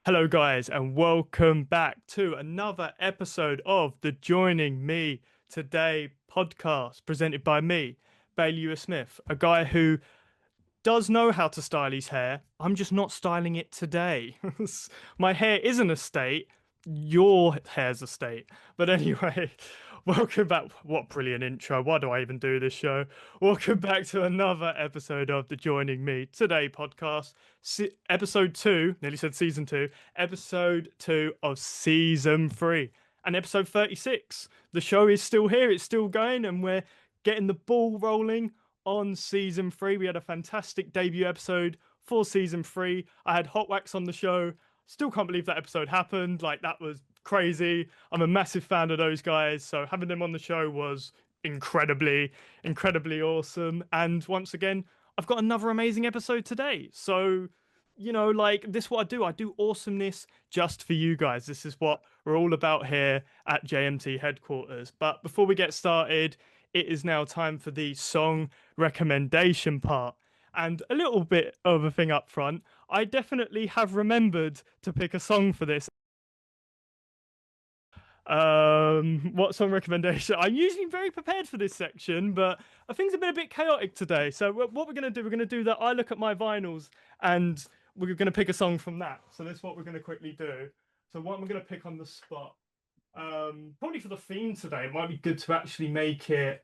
Hello, guys, and welcome back to another episode of the Joining Me Today podcast presented by me, Bailey Smith, a guy who does know how to style his hair. I'm just not styling it today. My hair isn't a state, your hair's a state. But anyway, welcome back. What brilliant intro. Why do I even do this show? Welcome back to another episode of the Joining Me Today podcast. Episode 2, nearly said season 2, episode 2 of season 3, and episode 36. The show is still here, it's still going, and we're getting the ball rolling on season 3. We had a fantastic debut episode for season 3. I had Hot Wax on the show. Still can't believe that episode happened. Like, that was crazy. I'm a massive fan of those guys, so having them on the show was incredibly awesome. And once again, I've got another amazing episode today. So, like, this is what I do awesomeness just for you guys. This is what we're all about here at JMT headquarters. But before we get started, it is now time for the song recommendation part. And a little bit of a thing up front, I definitely have remembered to pick a song for this. What song recommendation? I'm usually very prepared for this section, but things have been a bit chaotic today. So what we're going to do, we're going to do that. I look at my vinyls and we're going to pick a song from that. So that's what we're going to quickly do. So what I'm going to pick on the spot. Probably for the theme today, it might be good to actually make it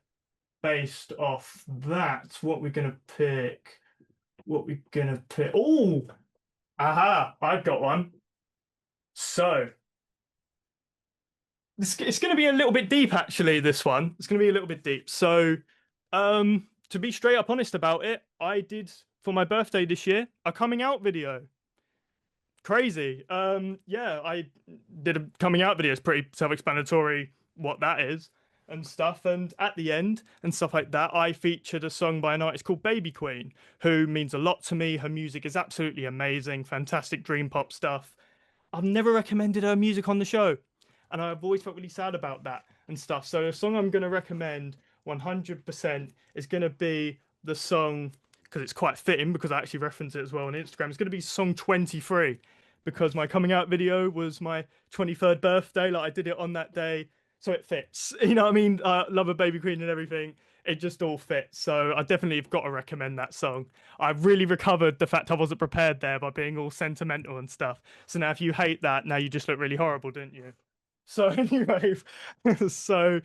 based off that. What we're going to pick. Oh, aha, I've got one. So it's going to be a little bit deep, actually. This one, it's going to be a little bit deep. So, to be straight up honest about it, I did for my birthday this year a coming out video. Crazy. Yeah, I did a coming out video. It's pretty self-explanatory what that is and stuff. And at the end and stuff like that, I featured a song by an artist called Baby Queen, who means a lot to me. Her music is absolutely amazing, fantastic dream pop stuff. I've never recommended her music on the show, and I've always felt really sad about that and stuff. So the song I'm going to recommend 100% is going to be the song, because it's quite fitting because I actually reference it as well on Instagram. It's going to be song 23 because my coming out video was my 23rd birthday. Like, I did it on that day, so it fits. You know what I mean? Love a Baby Queen and everything. It just all fits. So I definitely have got to recommend that song. I've really recovered the fact I wasn't prepared there by being all sentimental and stuff. So now if you hate that, now you just look really horrible, don't you? So anyway, so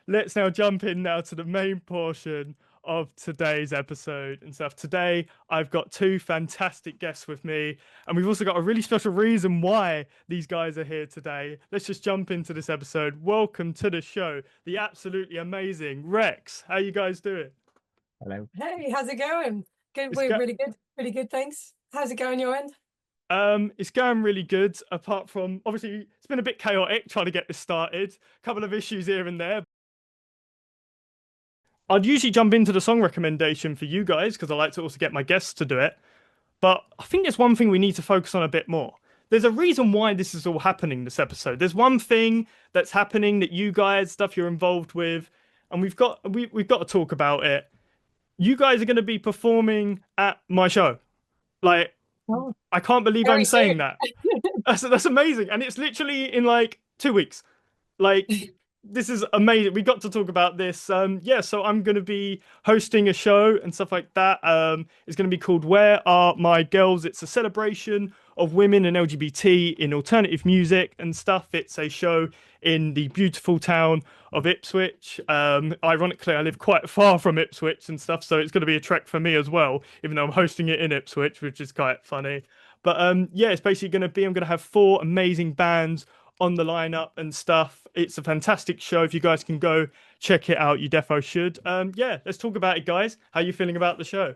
let's now jump in now to the main portion of today's episode and stuff. Today, I've got two fantastic guests with me, and we've also got a really special reason why these guys are here today. Let's just jump into this episode. Welcome to the show, the absolutely amazing Rex. How you guys doing? Hello. Hey, how's it going? Good, It's we're go- really good, thanks. How's it going your end? it's going really good. Apart from obviously, it's been a bit chaotic trying to get this started. A couple of issues here and there. I'd usually jump into the song recommendation for you guys because I like to also get my guests to do it. But I think there's one thing we need to focus on a bit more. There's a reason why this is all happening this episode. There's one thing that's happening that you guys, stuff you're involved with, and we've got to talk about it. You guys are going to be performing at my show. Like, Oh, I can't believe I'm very saying soon. that. That's amazing, and it's literally in like 2 weeks. Like, this is amazing. We got to talk about this. Yeah, so I'm going to be hosting a show and stuff like that. It's going to be called Where Are My Girls? It's a celebration of women and LGBT in alternative music and stuff. It's a show in the beautiful town of Ipswich. Ironically, I live quite far from Ipswich and stuff, so it's going to be a trek for me as well, even though I'm hosting it in Ipswich, which is quite funny. But yeah, it's basically going to be, I'm going to have four amazing bands on the lineup and stuff. It's a fantastic show. If you guys can go check it out, you defo should. Yeah, let's talk about it, guys. How are you feeling about the show?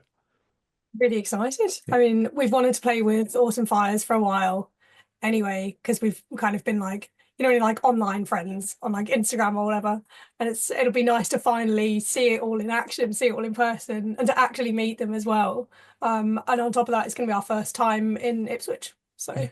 Really excited. I mean, we've wanted to play with Autumn Fires for a while anyway, because we've kind of been like, like online friends on like Instagram or whatever. And it'll be nice to finally see it all in action, see it all in person, and to actually meet them as well. And on top of that, it's gonna be our first time in Ipswich. So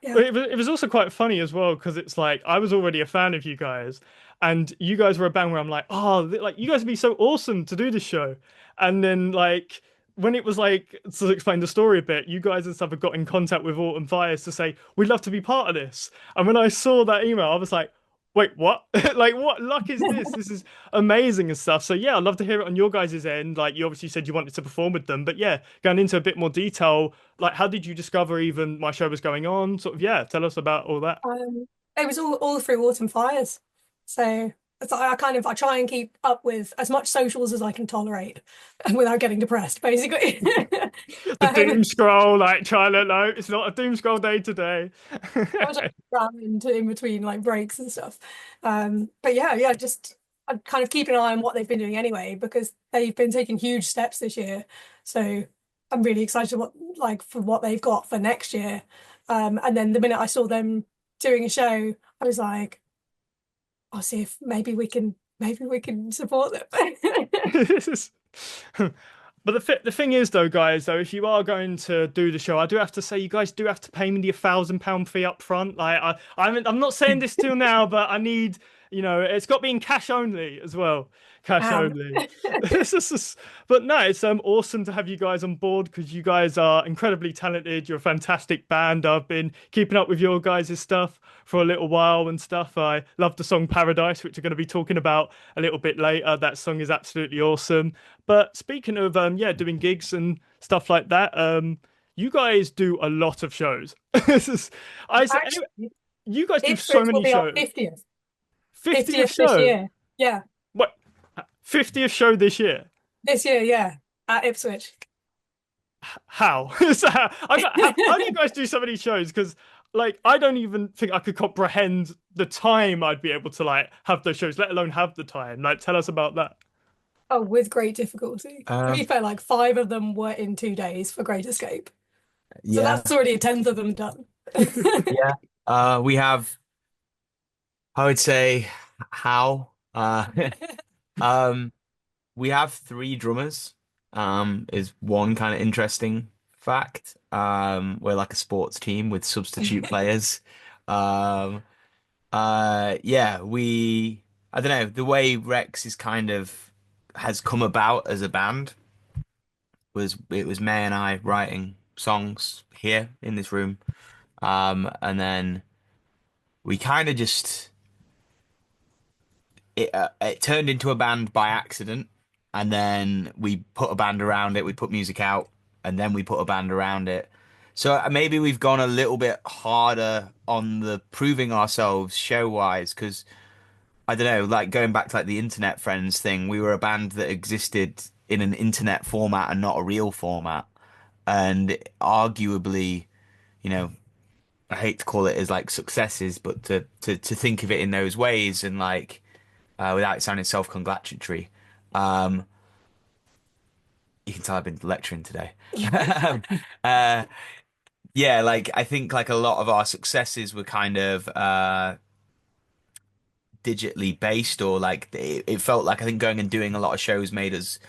yeah. It was also quite funny as well because it's like I was already a fan of you guys, and you guys were a band where I'm like, oh, like you guys would be so awesome to do this show, and then like when it was like to explain the story a bit, you guys and stuff have got in contact with Autumn Fires to say we'd love to be part of this. And when I saw that email, I was like, wait, what? Like, what luck is this? This is amazing and stuff. So yeah, I'd love to hear it on your guys' end. Like, you obviously said you wanted to perform with them, but yeah, going into a bit more detail, like, how did you discover even my show was going on? Sort of, yeah, tell us about all that. Um, it was all through Autumn Fires. So I kind of I try and keep up with as much socials as I can tolerate without getting depressed, basically. The um, doom scroll, like, trying to know it's not a doom scroll day today. I was like cram into in between like breaks and stuff. But yeah, just I kind of keep an eye on what they've been doing anyway because they've been taking huge steps this year. So I'm really excited what like for what they've got for next year. And then the minute I saw them doing a show, I was like, I'll see if maybe we can support them. But the thing is though, guys, though, if you are going to do the show, I do have to say you guys do have to pay me the £1,000 fee up front. Like I'm not saying this till now, but I need, it's got to be in cash only as well. Cash Damn. only. But no, it's awesome to have you guys on board because you guys are incredibly talented. You're a fantastic band. I've been keeping up with your guys' stuff for a little while and stuff. I love the song Paradise, which we're going to be talking about a little bit later. That song is absolutely awesome. But speaking of yeah, doing gigs and stuff like that, you guys do a lot of shows. Anyway, Actually, you guys do so Ipswich will many be our shows. 50th. 50th 50th this show. year. Yeah. What? 50th show this year. This year, yeah. At Ipswich. How? How do you guys do so many shows? Because like I don't even think I could comprehend the time I'd be able to like have those shows, let alone have the time. Like tell us about that. Oh, with great difficulty. To be Um, fair, like 5 of them were in 2 days for Great Escape. So yeah, that's already a tenth of them done. yeah. We have, I would say, how, um, we have three drummers. Is one kind of interesting fact. We're like a sports team with substitute players. Um, yeah, I don't know, the way Rex is kind of has come about as a band it was May and I writing songs here in this room. And then we kind of just it turned into a band by accident, and then we put a band around it. We put music out, and then we put a band around it. So maybe we've gone a little bit harder on the proving ourselves show wise, because I don't know, like going back to like the internet friends thing, we were a band that existed in an internet format and not a real format, and arguably, you know. I hate to call it as like successes, but to think of it in those ways and like without it sounding self-congratulatory. Um, you can tell I've been lecturing today. uh, yeah, like I think like a lot of our successes were kind of digitally based, or like it felt like I think going and doing a lot of shows made us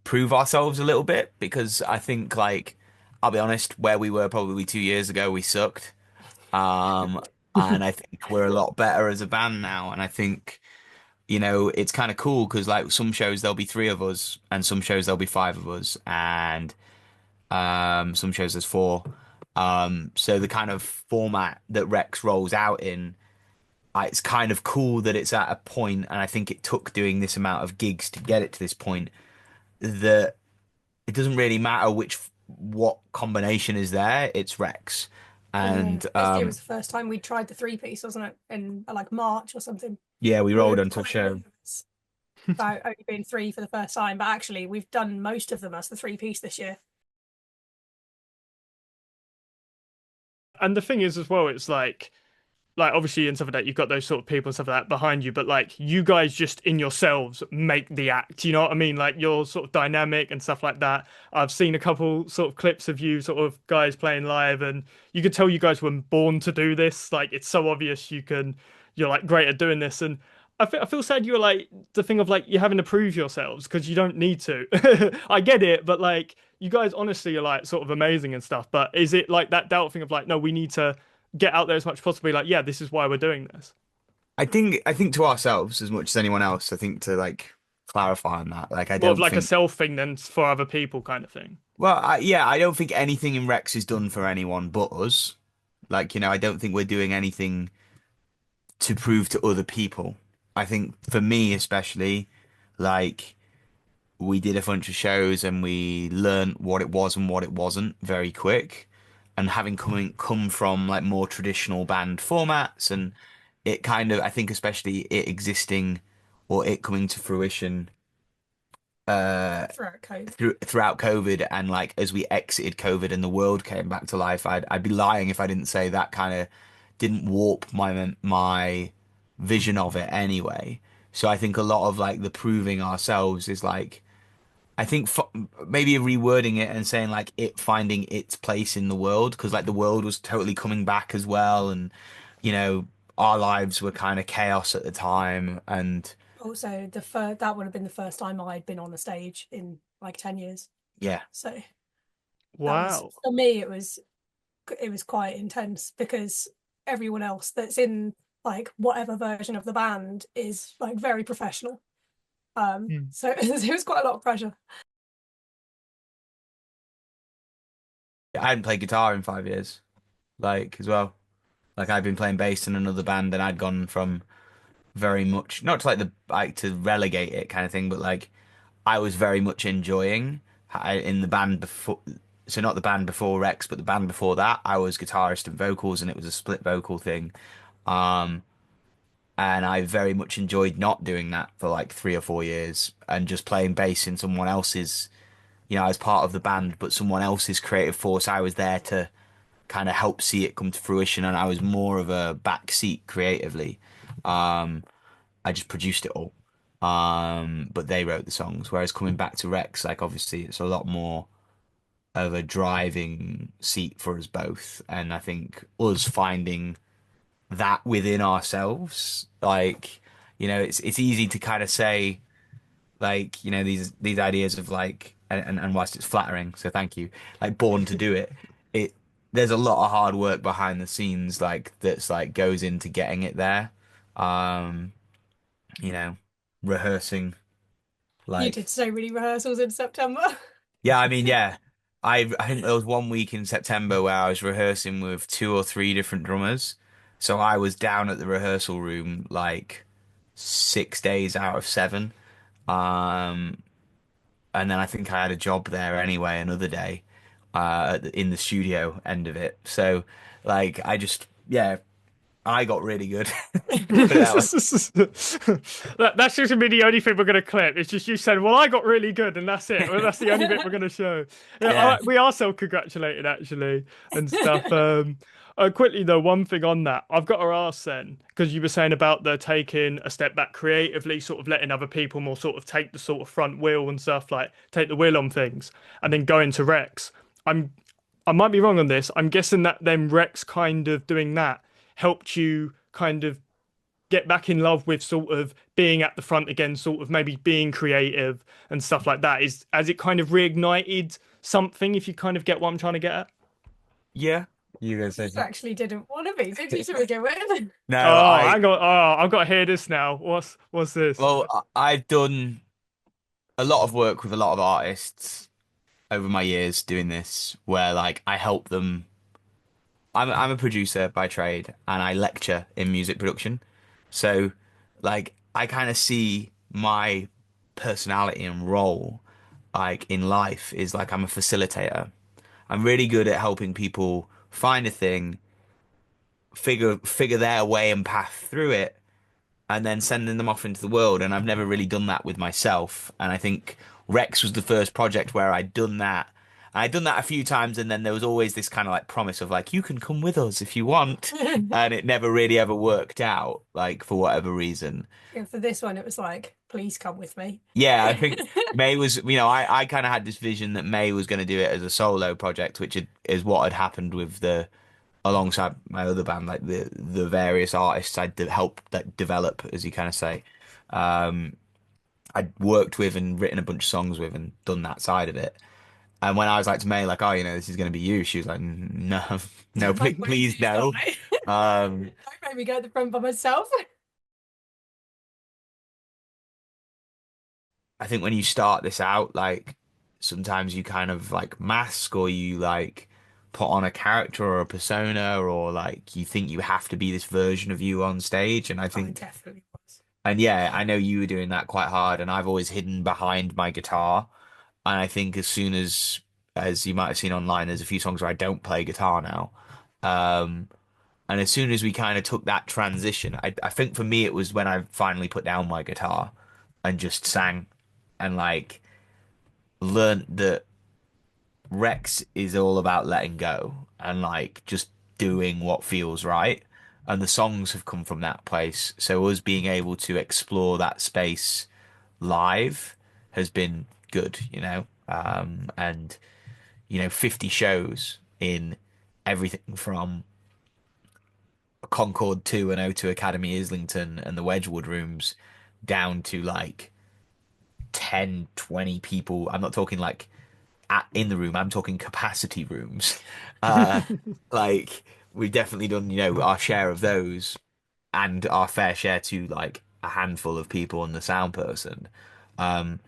prove ourselves a little bit because I think like I'll be honest, where we were probably 2 years ago, we sucked. Um, and I think we're a lot better as a band now. And I think, it's kind of cool because like some shows there'll be three of us, and some shows there'll be five of us, and some shows there's four. So the kind of format that Rex rolls out in, it's kind of cool that it's at a point, and I think it took doing this amount of gigs to get it to this point that it doesn't really matter what combination is there, it's Rex. Yeah. And This year was the first time we tried the three-piece, wasn't it? In like March or something. yeah, we We rolled were onto a quite show. nervous about only being three for the first time, but actually we've done most of them as the three-piece this year. And the thing is as well, it's like obviously and stuff like that, you've got those sort of people and stuff like that behind you, but like you guys just in yourselves make the act, you know what I mean? Like you're sort of dynamic and stuff like that. I've seen a couple sort of clips of you sort of guys playing live, and you could tell you guys were born to do this. Like it's so obvious you're like great at doing this. And I feel sad you're like the thing of like you're having to prove yourselves because you don't need to. I get it, but like you guys honestly are like sort of amazing and stuff. But is it like that doubt thing of like, no, we need to get out there as much as possible? Like, yeah, this is why we're doing this. I think to ourselves as much as anyone else. I think to like clarify on that. Like, I More of don't like a think. self thing than for other people kind of thing. Well, yeah, I don't think anything in Rex is done for anyone but us. Like, I don't think we're doing anything to prove to other people. I think for me especially, like we did a bunch of shows and we learned what it was and what it wasn't very quick. And having come from like more traditional band formats and it kind of I think especially it existing or it coming to fruition throughout COVID. throughout COVID and like as we exited COVID and the world came back to life, I'd be lying if I didn't say that kind of didn't warp my vision of it anyway. So I think a lot of like the proving ourselves is like I think maybe rewording it and saying like it finding its place in the world because like the world was totally coming back as well and you know our lives were kind of chaos at the time and Also, that would have been the first time I'd been on a stage in like 10 years. yeah. So that was Wow. for me. It was quite intense because everyone else that's in like whatever version of the band is like very professional. Hmm. So it was quite a lot of pressure. I hadn't played guitar in 5 years, like as well. Like I'd been playing bass in another band, and I'd gone from very much not to like the like to relegate it kind of thing, but like I was very much enjoying in the band before. So not the band before Rex, but the band before that, I was guitarist and vocals, and it was a split vocal thing. Um, and I very much enjoyed not doing that for like 3 or 4 years and just playing bass in someone else's, as part of the band, but someone else's creative force. I was there to kind of help see it come to fruition, and I was more of a backseat creatively. Um, I just produced it all. But they wrote the songs. Whereas coming back to Rex, like obviously it's a lot more of a driving seat for us both. And I think us finding that within ourselves, like, it's easy to kind of say like these ideas of like and whilst it's flattering, so thank you, like born to do it, it there's a lot of hard work behind the scenes like that's like goes into getting it there. um you know Rehearsing, You like, did so many rehearsals in September. yeah, I mean, yeah, I think there was one week in September where I was rehearsing with 2 or 3 different drummers, so I was down at the rehearsal room like 6 days out of 7. um and then I think I had a job there anyway another day, in the studio end of it. So like I just, yeah, I got really good. Put it that way. That's just gonna be the only thing we're gonna clip. It's just you said, "Well, I got really good," and that's it. Well, that's the only bit we're gonna show. Yeah, Yeah. we are self-congratulated actually and stuff. Quickly though, one thing on that, I've got to ask then because you were saying about the taking a step back creatively, sort of letting other people more sort of take the sort of front wheel and stuff, like take the wheel on things, and then going to Rex. I might be wrong on this. I'm guessing that then Rex kind of doing that helped you kind of get back in love with sort of being at the front again, sort of maybe being creative and stuff like that. Is as it kind of reignited something, if you kind of get what I'm trying to get at? Yeah. You gonna say You something? actually didn't want to be, did you, to begin with? No, Oh, hang on. Oh, I've got to hear this now. What's this? well, I've done a lot of work with a lot of artists over my years doing this, where like I help them. I'm a producer by trade, and I lecture in music production. So, like, I kind of see my personality and role, like in life, is like I'm a facilitator. I'm really good at helping people find a thing, figure their way and path through it, and then sending them off into the world. And I've never really done that with myself. And I think Rex was the first project where I'd done that. And I'd done that a few times, and then there was always this kind of like promise of like, you can come with us if you want. And it never really ever worked out, like for whatever reason. And for this one, it was like, please come with me. Yeah, I think May was, I kind of had this vision that May was going to do it as a solo project, is what had happened with alongside my other band, like the various artists helped like develop, as you kind of say. Um, I'd worked with and written a bunch of songs with and done that side of it. And when I was like to May, like, oh, this is going to be you, she was like, no, no, please, Like, please no. don't Um, make me go to the front by myself. I think when you start this out, like sometimes you kind of like mask or you like put on a character or a persona or like you think you have to be this version of you on stage. And I I think, definitely was. and yeah, I know you were doing that quite hard and I've always hidden behind my guitar. And I think as soon as you might have seen online, there's a few songs where I don't play guitar now. Um, and as soon as we kind of took that transition, I think for me it was when I finally put down my guitar and just sang and like learned that Rex is all about letting go and like just doing what feels right. And the songs have come from that place. So us being able to explore that space live has been good, you know. And 50 shows in everything from Concord 2 and O2 Academy Islington and the Wedgwood rooms down to like 10, 20 people. I'm not talking like in the room. I'm talking capacity rooms. Uh, like we've definitely done, our share of those and our fair share to like a handful of people and the sound person. Um,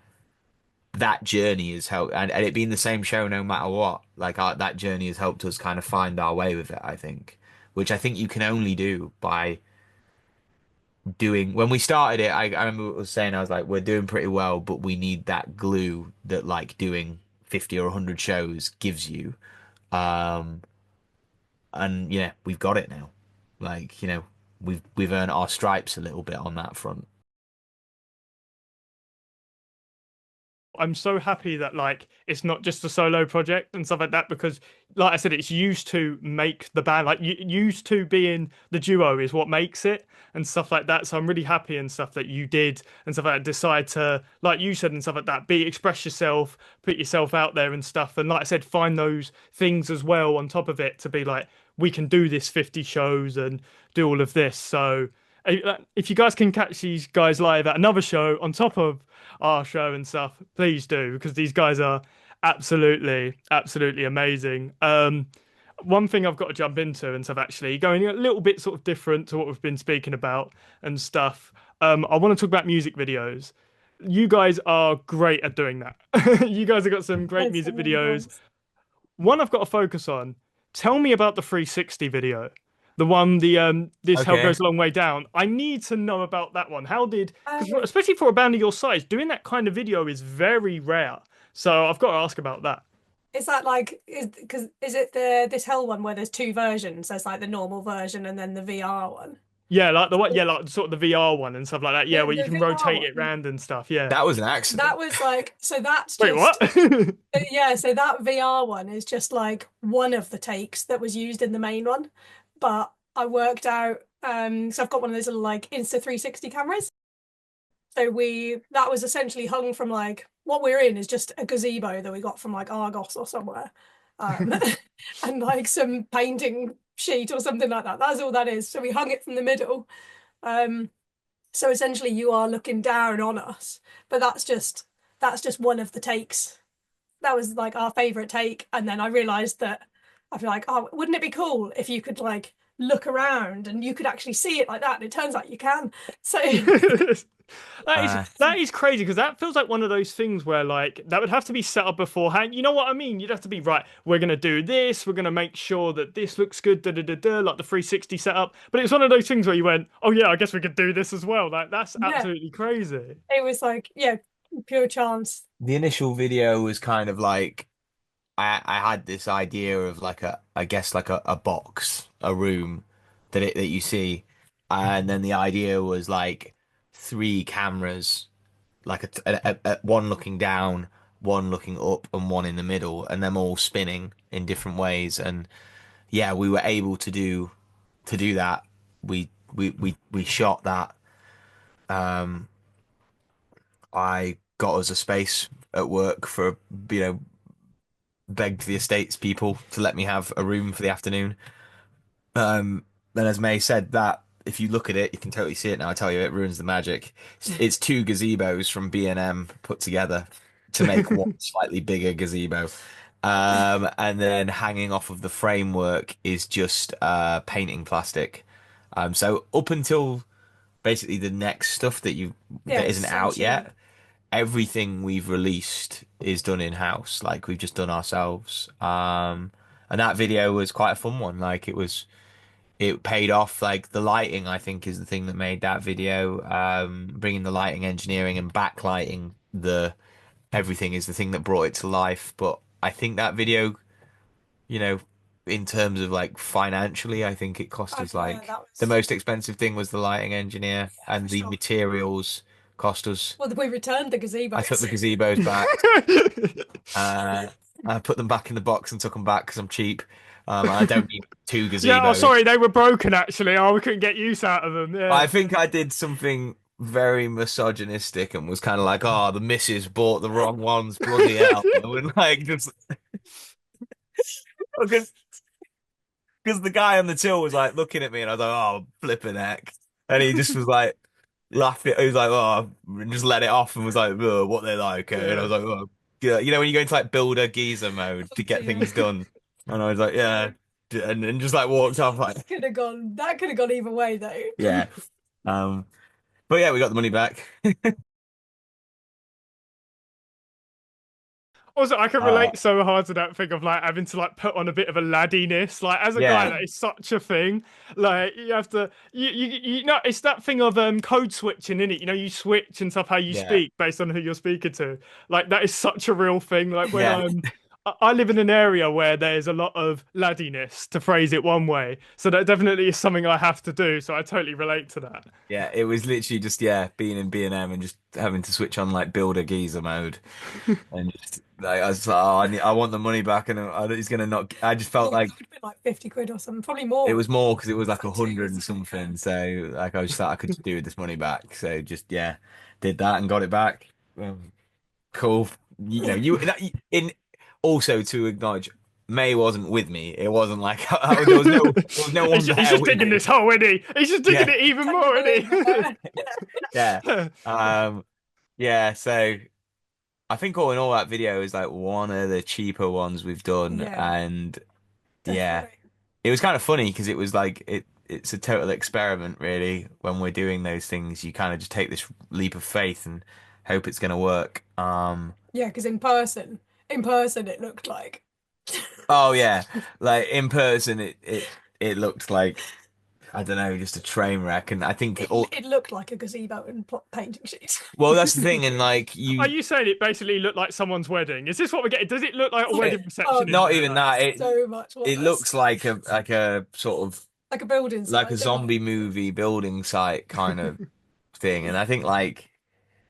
that journey has helped, and it being the same show no matter what. Like that journey has helped us kind of find our way with it. I think, which I think you can only do by doing. When we started it, I remember what I was saying. I was like, we're doing pretty well, but we need that glue that like doing 50 or 100 shows gives you. Um, and yeah, we've got it now. Like, we've earned our stripes a little bit on that front. I'm so happy that like it's not just a solo project and stuff like that because like I said it's used to make the band like used to being the duo is what makes it and stuff like that, so I'm really happy and stuff that you did and stuff like that, decide to like you said and stuff like that, be express yourself, put yourself out there and stuff, and like I said find those things as well on top of it to be like we can do this 50 shows and do all of this. So if you guys can catch these guys live at another show on top of our show and stuff, please do because these guys are absolutely amazing. One thing I've got to jump into and stuff actually going a little bit sort of different to what we've been speaking about and stuff. I want to talk about music videos. You guys are great at doing that. You guys have got some great That's so music videos. nice. One I've got to focus on. Tell me about the 360 video. The one, the this hell Okay. goes a long way down. I need to know about that one. How did, because Um, especially for a band of your size, doing that kind of video is very rare. So I've got to ask about that. is that like is it the this hell one where there's two versions? There's like the normal version and then the VR one. Yeah, like the what? Yeah, like sort of the VR one and stuff like that. Yeah, The where you the can VR rotate it one. round and stuff. Yeah. That was an accident. That was like so that's Wait, what? just yeah, so that VR one is just like one of the takes that was used in the main one. But I worked out so I've got one of those little like Insta 360 cameras. So we that was essentially hung from like what we're in is just a gazebo that we got from like Argos or somewhere. Um and like some painting sheet or something like that. That's all that is. So we hung it from the middle. Um so essentially you are looking down on us. But that's just one of the takes. That was like our favorite take. And then I realized that I feel like, oh, wouldn't it be cool if you could like look around and you could actually see it like that? And it turns out you can. So That is Uh, that is crazy because that feels like one of those things where like that would have to be set up beforehand. You know what I mean? You'd have to be right. We're gonna do this. We're gonna make sure that this looks good. Da da da da. Like the 360 setup. But it's one of those things where you went, oh yeah, I guess we could do this as well. Like that's yeah, absolutely crazy. it was like, yeah, pure chance. the initial video was kind of like I had this idea of like I guess like a box, a room that you see, and then the idea was like three cameras, like one looking down, one looking up, and one in the middle, and them all spinning in different ways. And yeah, we were able to do that. We shot that. Um, I got us a space at work for you know begged the estates people to let me have a room for the afternoon. And as May said, that if you look at it, you can totally see it now. I tell you, it ruins the magic. It's two gazebos from B&M put together to make one slightly bigger gazebo. And then hanging off of the framework is just painting plastic. So up until basically the next stuff Yeah, that isn't out essentially. yet, everything we've released is done in-house. Like we've just done ourselves. And that video was quite a fun one. Like it paid off. Like the lighting, I think, is the thing that made that video. Bringing the lighting engineering and backlighting the everything is the thing that brought it to life. But I think that video, you know, in terms of like financially, I think it cost Oh us yeah, like that the was most expensive thing was the lighting engineer yeah for and the sure. materials cost us. Well, we returned the I took the gazebos. gazebos back. Uh, I put them back in the box and took them back because I'm cheap. I don't need two Yeah, oh gazebos. sorry, they were broken actually. Oh, we couldn't get use out of them. Yeah. I think I did something very misogynistic and was kind of like, "Oh, the missus bought the wrong ones, bloody hell!" And like just because the guy on the till was like looking at me, and I was like, "Oh, flipping heck!" And he just was like laughing. He was like, "Oh," and just let it off and was like, "Oh, what they like?" And I Yeah. was like, "Oh, yeah." You know, when you go into like builder geezer mode to get Yeah. things done, and I was like, "Yeah," and just like walked off like, Could have gone. That could have gone either way, though. "Yeah." Um, but yeah, we got the money back. Also, I can Uh, relate so hard to that thing of like having to like put on a bit of a laddiness. Like as a guy, yeah, that is such a thing. Like you have to, you know, it's that thing of code switching in it. You know, you switch and stuff how you yeah, speak based on who you're speaking to. Like that is such a real thing. Like when yeah. I live in an area where there's a lot of laddiness, to phrase it one way. So that definitely is something I have to do. So I totally relate to that. Yeah, it was literally just yeah, being in B&M and just having to switch on like builder geezer mode and just like I was like, oh, I want the money back and he's gonna not. I just felt Yeah, like that would have been like 50 quid or something, probably it more. was more because it was like It's a like two, hundred and isn't it? Yeah. something. So like I was just thought I could just do with this money back. So just yeah, did that and got it back. Cool. You know, in also to acknowledge. May wasn't with me. It wasn't like there was no one He's there just with digging me. this hole, isn't he? He's just digging Yeah, it even Can you more, believe isn't that? yeah. he? Um, yeah. So. I think all in all, that video is like one of the cheaper ones we've done, Yeah, and yeah, definitely. it was kind of funny because it was like it's a total experiment, really. When we're doing those things, you kind of just take this leap of faith and hope it's gonna work. Yeah, because in person, it looked like Oh yeah, like in person, it looked like I don't know, just a train wreck, and I think it. all It looked like a gazebo and painting sheets. well, that's the thing, and like Are you, you saying it basically looked like someone's wedding? Is this what we're getting? Does it look like a it, wedding reception in not there? even Like, that, So much it worse. looks like a sort of Like a building like a site, zombie definitely. movie building site kind of thing. And I think like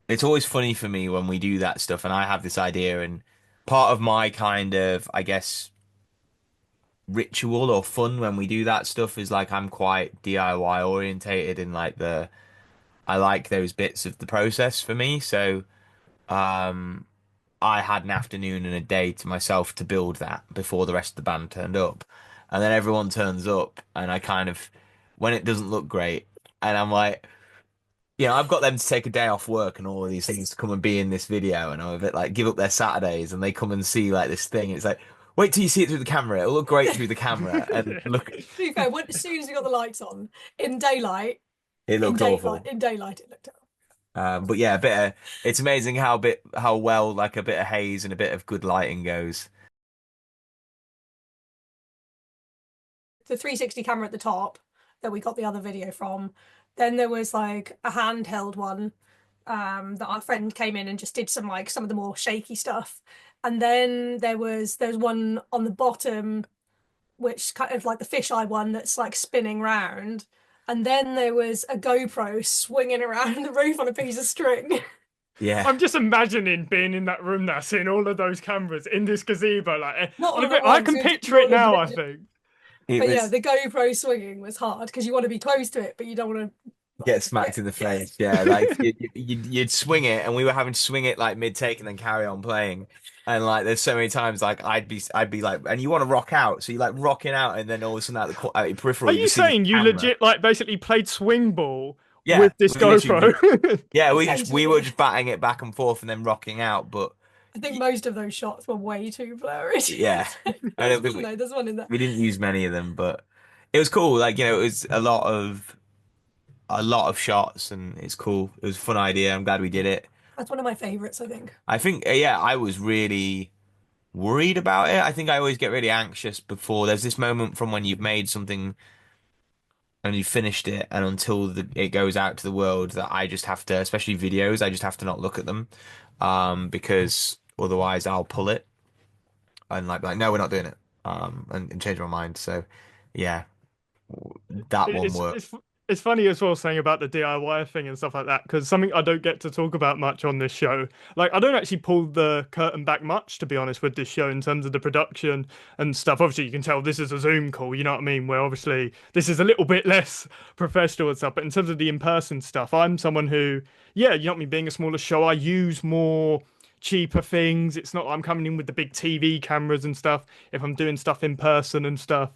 it's always funny for me when we do that stuff and I have this idea and part of my kind of, I guess, ritual or fun when we do that stuff is like I'm quite DIY orientated in like the I like those bits of the process for me. So um I had an afternoon and a day to myself to build that before the rest of the band turned up. And then everyone turns up and I kind of when it doesn't look great and I'm like I've got them to take a day off work and all of these things to come and be in this video, and I'm a bit like give up their Saturdays, and they come and see like this thing. It's like, wait till you see it through the camera. It'll look great through the camera, and look, To be fair, as soon as we got the lights on, in daylight, it looked awful. it looked terrible. But yeah, it's amazing how well like a bit of haze and a bit of good lighting goes. The 360 camera at the top that we got the other video from. Then there was like a handheld one that our friend came in and just did some of the more shaky stuff. And then there's one on the bottom which kind of like the fisheye one that's like spinning round. And then there was a GoPro swinging around the roof on a piece of string. Yeah, I'm just imagining being in that room now, seeing all of those cameras in this gazebo. Like, Not all at I once, can it was picture it all now. I individual. think. it But yeah, was the GoPro swinging was hard because you want to be close to it, but you don't want to get like smacked get in the yeah. face. Yeah, like you'd swing it, and we were having to swing it like mid take and then carry on playing. And like, there's so many times like I'd be like, and you want to rock out, so you're like rocking out, and then all of a sudden out your Are peripheral, you you just see this saying you camera. legit like basically played swing ball Yeah, with this we literally just GoPro? yeah, we were Essentially. just batting it back and forth and then rocking out, but I think y- most of those shots were way too blurry. yeah, I There's don't think one though, there's one in there. we didn't use many of them, but it was cool. Like it was a lot of shots, and it's cool. It was a fun idea. I'm glad we did it. That's one of my favorites, I think. I think, yeah, I was really worried about it. I think I always get really anxious before. There's this moment from when you've made something and you finished it, and until it goes out to the world, that I just have to, especially videos, I just have to not look at them, because otherwise I'll pull it and like be like, no, we're not doing it, and change my mind. So, yeah, that It- one It's worked. it's it's funny as well saying about the DIY thing and stuff like that because something I don't get to talk about much on this show. Like I don't actually pull the curtain back much to be honest with this show in terms of the production and stuff. Obviously, you can tell this is a Zoom call. You know what I mean? Where obviously this is a little bit less professional and stuff. But in terms of the in-person stuff, I'm someone who, yeah, you know what I mean. Being a smaller show, I use more cheaper things. It's not I'm coming in with the big TV cameras and stuff. If I'm doing stuff in person and stuff.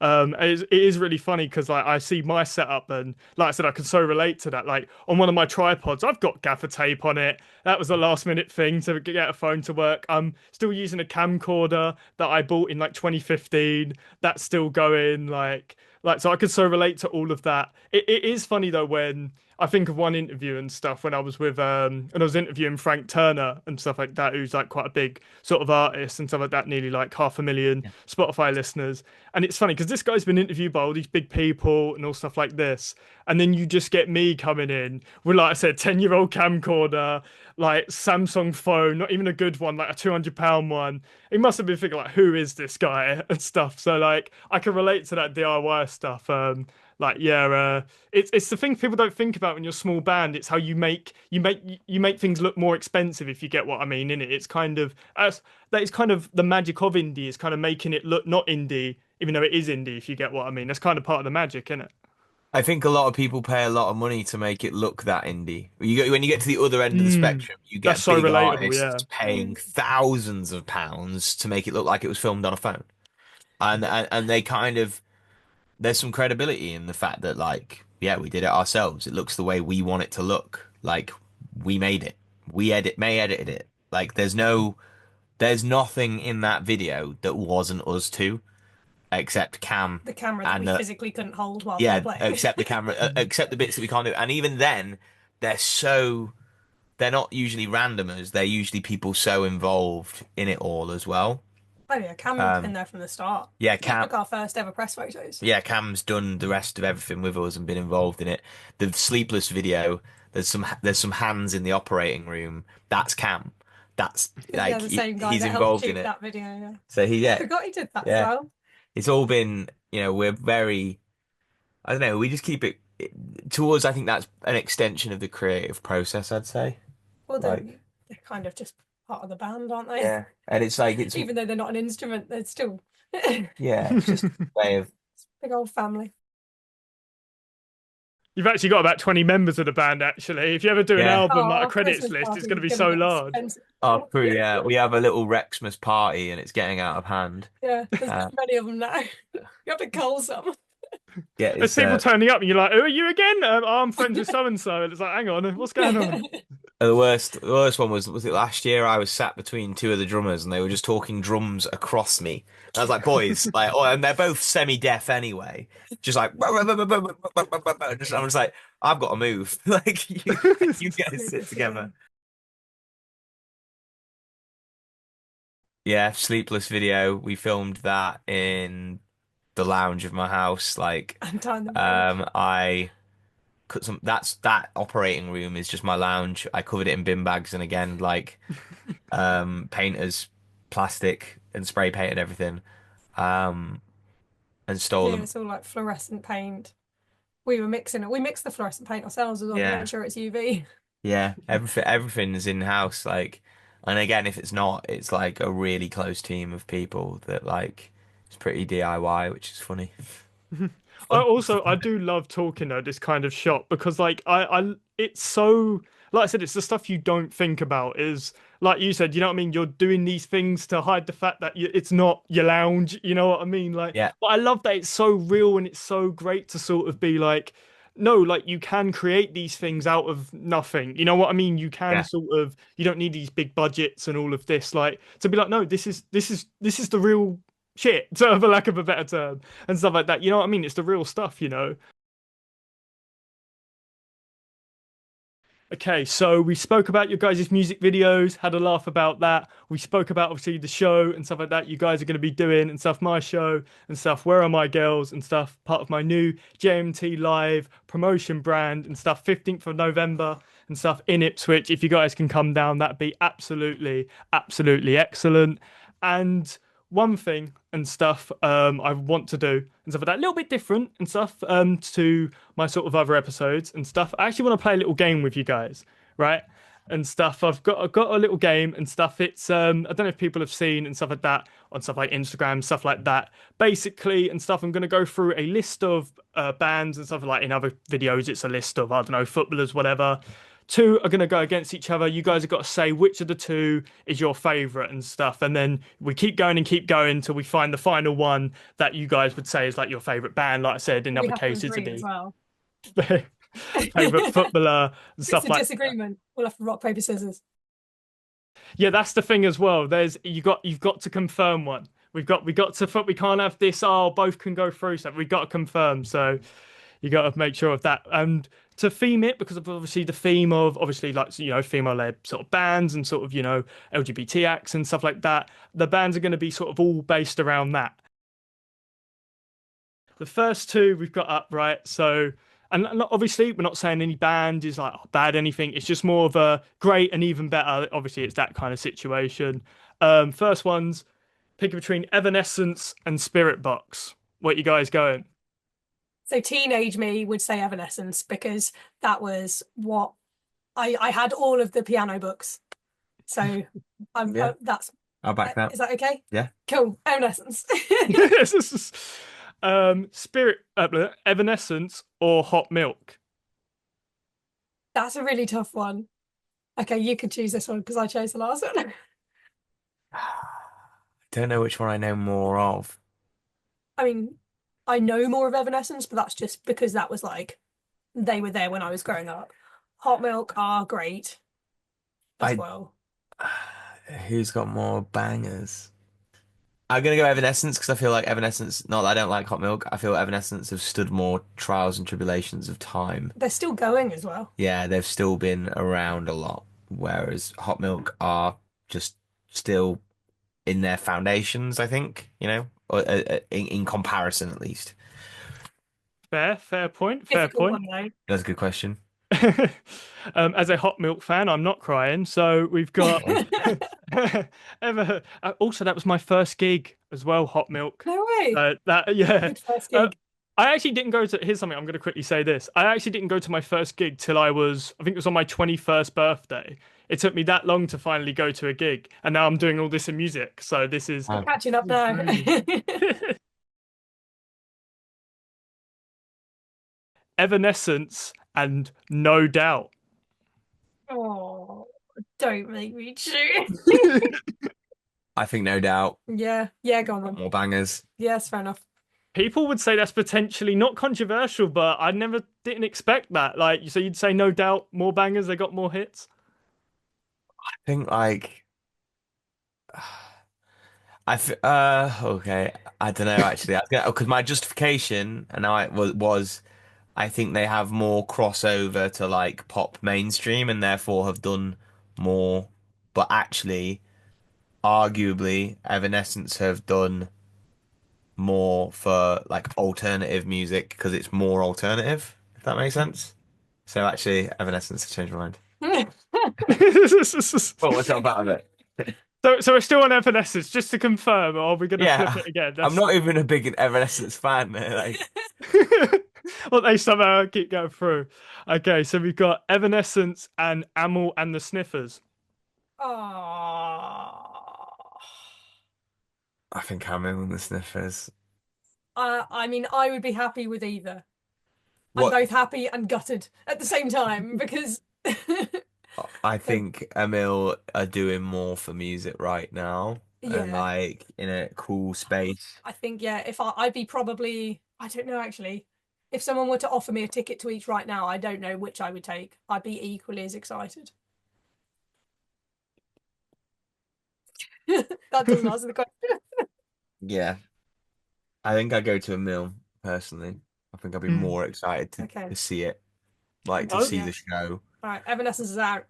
It is really funny because like I see my setup and like I said, I can so relate to that. Like on one of my tripods, I've got gaffer tape on it. That was a last minute thing to get a phone to work. I'm still using a camcorder that I bought in like 2015. That's still going. Like so I could so relate to all of that. It is funny though when I think of one interview and stuff when I was with and I was interviewing Frank Turner and stuff like that, who's like quite a big sort of artist and stuff like that, nearly like 500,000 Spotify listeners. And it's funny because this guy's been interviewed by all these big people and all stuff like this. And then you just get me coming in with, like I said, 10-year-old camcorder, like Samsung phone, not even a good one, like a £200 one. He must have been thinking, like, who is this guy and stuff. So, like, I can relate to that DIY stuff. Like, yeah, it's the thing people don't think about when you're a small band. It's how you make things look more expensive if you get what I mean. In it, it's kind of that is kind of the magic of indie. Is kind of making it look not indie even though it is indie, if you get what I mean. That's kind of part of the magic, isn't it? I think a lot of people pay a lot of money to make it look that indie. When you get to the other end of the Mm, spectrum, you that's get so big relatable, artists yeah. paying thousands of pounds to make it look like it was filmed on a phone. And they kind of there's some credibility in the fact that like, yeah, we did it ourselves. It looks the way we want it to look. Like we made it. May edited it. Like there's nothing in that video that wasn't us two, except Cam The camera that and we physically couldn't hold while we were yeah, playing. except the camera, except the bits that we can't do. And even then, they're so they're not usually randomers. They're usually people so involved in it all as well. Oh yeah, Cam's been Um, there from the start. yeah, He took our first ever press photos. Cam's done the rest of everything with us and been involved in it. The sleepless video, there's some hands in the operating room. That's Cam. That's Yeah, like the same guy he's that helped involved in shoot it. that video. Yeah, So he I yeah forgot he did that as yeah. well. It's all been we're very I don't know. We just keep towards. I think that's an extension of the creative process. I'd say Well, like they're kind of just part of the band, aren't they? yeah, and it's like it's Even though they're not an instrument, they're still yeah, it's just a way of big old family. You've actually got about 20 members of the band, actually. If you ever do an yeah. album, Oh, like a our credits Christmas list, it's party going to is be going to so get large. expensive. Oh, true. Yeah, we have a little Rexmas party, and it's getting out of hand. Yeah, there's Uh, too many of them now. You have to cull some. yeah, There's it's people turning up and you're like, who are you again? Oh, I'm friends with so and so. And it's like, hang on, what's going on? the worst one was it last year? I was sat between two of the drummers, and they were just talking drums across me. And I was like, boys, like, oh, and they're both semi-deaf anyway. Just like, just, I'm just like, I've got to move. Like, you guys sit Sleepless, yeah. together. Yeah, sleepless video. We filmed that in the lounge of my house. Like, And time them all. I cut some. That operating room is just my lounge. I covered it in bin bags, and again, like, painters, plastic, and spray painted everything, um, and stole Yeah, them. it's all like fluorescent paint. We were mixing it. We mixed the fluorescent paint ourselves as well to Yeah, make sure it's UV. yeah. Everything is in house. Like, and again, if it's not, it's like a really close team of people that like it's pretty DIY, which is funny. I Fun. also I do love talking though this kind of shot because like I it's so like I said it's the stuff you don't think about is like you said, you know what I mean, you're doing these things to hide the fact that it's not your lounge, you know what I mean, like, Yeah, but I love that it's so real and it's so great to sort of be like, no, like you can create these things out of nothing, you know what I mean, you can yeah. sort of, you don't need these big budgets and all of this, like to be like, no, this is the real shit, so for lack of a better term, and stuff like that. You know what I mean? It's the real stuff, you know. Okay, so we spoke about your guys' music videos, had a laugh about that. We spoke about obviously the show and stuff like that. You guys are going to be doing and stuff, my show and stuff. Where are my girls and stuff? Part of my new JMT Live promotion brand and stuff. 15th of November and stuff in Ipswich. If you guys can come down, that'd be absolutely, absolutely excellent. And one thing and stuff I want to do and stuff like that, a little bit different and stuff to my sort of other episodes and stuff. I actually want to play a little game with you guys, right? And stuff. I've got a little game and stuff. It's I don't know if people have seen and stuff like that on stuff like Instagram, stuff like that. Basically and stuff. I'm going to go through a list of bands and stuff like in other videos. It's a list of I don't know footballers, whatever. Two are going to go against each other. You guys have got to say which of the two is your favorite and stuff. And then we keep going and keep going until we find the final one that you guys would say is like your favorite band. Like I said, in We other have to cases, it'd agree as be well. favorite footballer and It's stuff a like. disagreement. We'll have to rock, paper, scissors. Yeah, that's the thing as well. There's you've got to confirm one. We got to we can't have this. Oh, both can go through. So we got to confirm. So you got to make sure of that. And to theme it, because of obviously the theme of obviously like female-led sort of bands and sort of LGBT acts and stuff like that. The bands are going to be sort of all based around that. The first two we've got up right. So and obviously we're not saying any band is like bad anything. It's just more of a great and even better. Obviously it's that kind of situation. First one's pick between Evanescence and Spirit Box. What you guys going? So teenage me would say Evanescence because that was what I had all of the piano books. So I'm Yeah, that's I'll back that. is that okay? Yeah. Cool. Evanescence. Spirit Evanescence or Hot Milk? That's a really tough one. Okay, you could choose this one because I chose the last one. Don't know which one I know more of. I mean, I know more of Evanescence, but that's just because that was like they were there when I was growing up. Hot Milk are great as I well. Who's got more bangers? I'm gonna go Evanescence because I feel like Evanescence. Not that I don't like Hot Milk. I feel Evanescence have stood more trials and tribulations of time. They're still going as well. Yeah, they've still been around a lot, whereas Hot Milk are just still in their foundations. I think or, in comparison at least. Fair point. Fair Difficult point. one though. That's a good question. As a Hot Milk fan, I'm not crying. So we've got also, that was my first gig as well. Hot Milk. No way. That yeah. Good first Uh, gig. I actually didn't go to. Here's something I'm going to quickly say this. I actually didn't go to my first gig till I think it was on my 21st birthday. It took me that long to finally go to a gig, and now I'm doing all this in music. So this is Catching up now. Evanescence and No Doubt. Oh, don't make me choose. I think no doubt Yeah, go on then. more bangers. Yes, fair enough. People would say that's potentially not controversial, but I never didn't expect that. Like, so you'd say No Doubt more bangers, they got more hits. I think like okay. I don't know actually. Because my justification and was I think they have more crossover to like pop mainstream and therefore have done more. But actually, arguably, Evanescence have done more for like alternative music because it's more alternative, if that makes sense. So actually, Evanescence has changed my mind. Well, what's up out of it? So we're still on Evanescence, just to confirm, or are we going to Yeah, flip it again? I'm not even a big Evanescence fan. Like, Well, they somehow keep going through. Okay, so we've got Evanescence and Amel and the Sniffers. Oh. I think I'm in with the Sniffers. I mean, I would be happy with either. I'm What both happy and gutted at the same time because I think Emil are doing more for music right now and yeah, like in a cool space. I think yeah, if I'd be probably I don't know actually. If someone were to offer me a ticket to each right now, I don't know which I would take. I'd be equally as excited. That doesn't answer the question. Yeah, I think I go to Emil personally. I think I'd be Hmm. more excited to Okay. see it, like to Oh, see Yeah. the show. All right, Evanescence is out.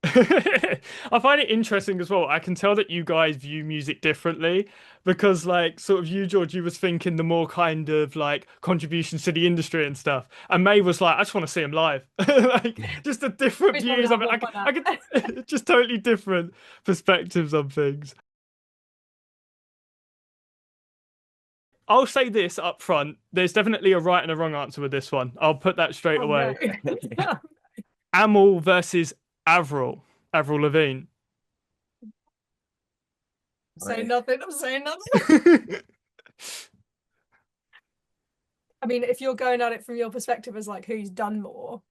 I find it interesting as well. I can tell that you guys view music differently because, like, sort of you, George, you was thinking the more kind of like contributions to the industry and stuff, and May was like, I just want to see him live. Like, just the different Which one would views of have it. won by I could that? just totally different perspectives on things. I'll say this up front. There's definitely a right and a wrong answer with this one. I'll put that straight Oh no. away. Amal versus Avril. Avril Lavigne. Say nothing. I'm saying nothing. I mean, if you're going at it from your perspective as like who's done more,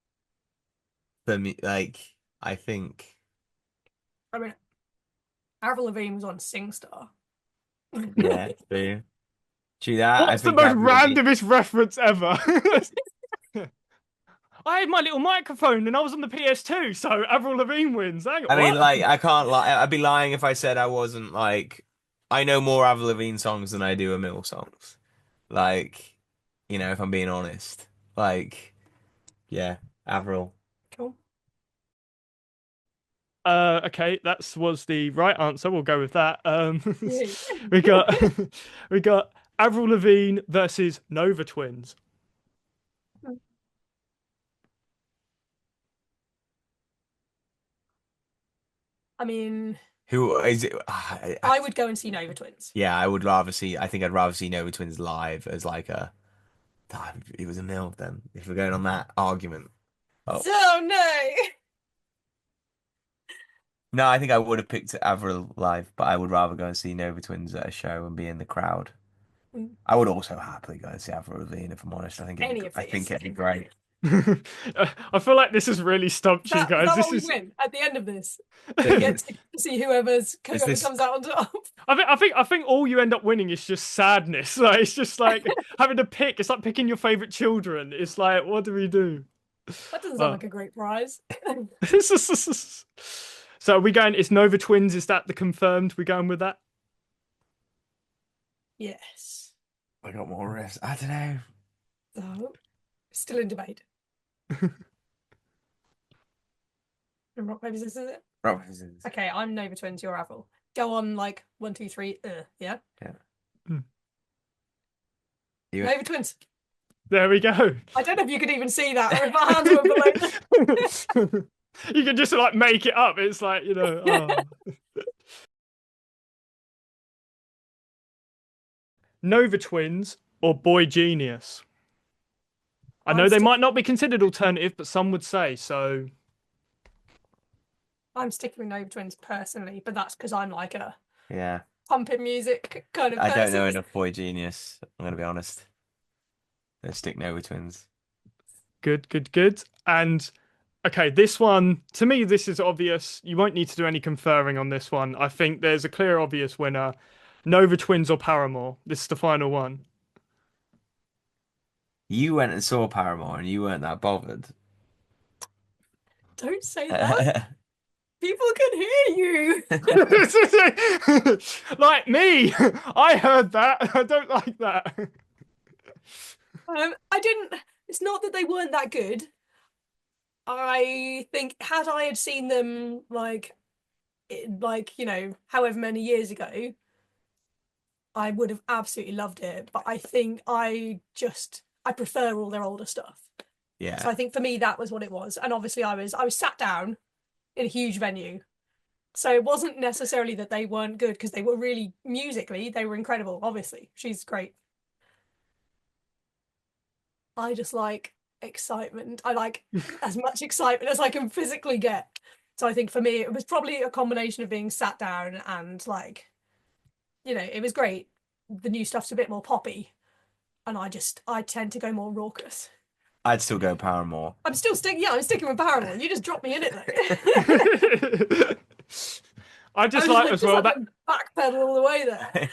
For me, like, I think, I mean, Avril Lavigne was on SingStar. yeah, true. True that. I What's the think most Avril Lavigne- randomest reference ever? I had my little microphone and I was on the PS2, so Avril Lavigne wins. Hang on, I mean, what? like, I can't lie. I'd be lying if I said I wasn't like. I know more Avril Lavigne songs than I do Emil songs. Like, if I'm being honest. Like, yeah, Avril. Cool. Okay, that was the right answer. We'll go with that. Yay. We got we got Avril Lavigne versus Nova Twins. I mean, Who is it? I would go and see Nova Twins. Yeah, I would rather see. I think I'd rather see Nova Twins live as like a. It was Emil then. If we're going on that argument. Oh. So no. No, I think I would have picked Avril live, but I would rather go and see Nova Twins at a show and be in the crowd. Mm. I would also happily go and see Avril Lavigne, if I'm honest. Any of I these. think it'd be great. I feel like this has really stumped you Is guys. that This what we is. win at the end of this? We get to see whoever this- comes out on top. I think all you end up winning is just sadness. Like it's just like having to pick. It's like picking your favorite children. It's like, what do we do? That doesn't sound like a great prize. So are we going? It's Nova Twins. Is that the confirmed? We going with that? Yes. I got more riffs. I don't know. So, still in debate. Rock, paper, scissors, is it? Rock, paper, scissors. Okay, I'm Nova Twins, you're Avril. Go on, like, 1, 2, 3, yeah? You- Nova Twins. There we go. I don't know if you could even see that, or if my hands were below. You can just like make it up. It's like, Nova Twins or Boy Genius? I know they might not be considered alternative, but some would say so. I'm sticking with Nova Twins personally, but that's because I'm like a Yeah. pumping music kind of I person. don't know enough Boy Genius. I'm going to be honest. Let's stick Nova Twins. Good, good, good. And okay, this one, to me, this is obvious. You won't need to do any conferring on this one. I think there's a clear, obvious winner. Nova Twins or Paramore. This is the final one. You went and saw Paramore and you weren't that bothered. Don't say that. People can hear you. Like me. I heard that. I don't like that. I didn't. It's not that they weren't that good. I think had I had seen them like however many years ago, I would have absolutely loved it. But I think I prefer all their older stuff. Yeah. So I think for me that was what it was. And obviously I was sat down in a huge venue. So it wasn't necessarily that they weren't good, because they were really, musically, they were incredible. Obviously, she's great. I just like excitement. I like as much excitement as I can physically get. So I think for me, it was probably a combination of being sat down and like, it was great. The new stuff's a bit more poppy, and I tend to go more raucous. I'd still go Paramore. I'm sticking with Paramore. You just dropped me in it though. I just like as well that backpedal all the way there.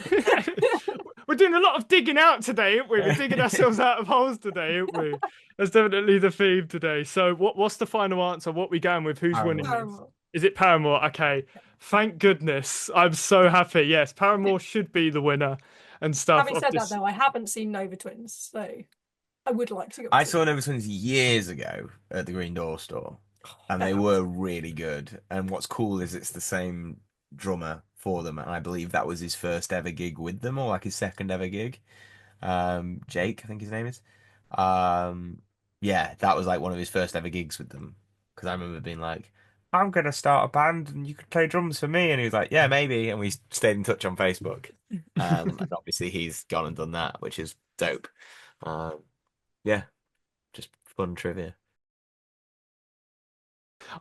we're doing a lot of digging out today, aren't we? We're digging ourselves out of holes today, aren't we? That's definitely the theme today. So what's the final answer? What we going with? Who's Paramore. winning this? Paramore. Is it Paramore? Okay. Thank goodness. I'm so happy. Yes, Paramore should be the winner and stuff. Having said that though, I haven't seen Nova Twins, so I would like to go. I saw Nova Twins years ago at the Green Door store. and Bet they that was were really good. And what's cool is it's the same drummer for them, and I believe that was his first ever gig with them, or like his second ever gig. Jake, I think his name is. Um, yeah, that was like one of his first ever gigs with them. Because I remember being like, "I'm gonna start a band, and you could play drums for me." And he was like, "Yeah, maybe." And we stayed in touch on Facebook. And obviously he's gone and done that, which is dope. Um, yeah, just fun trivia.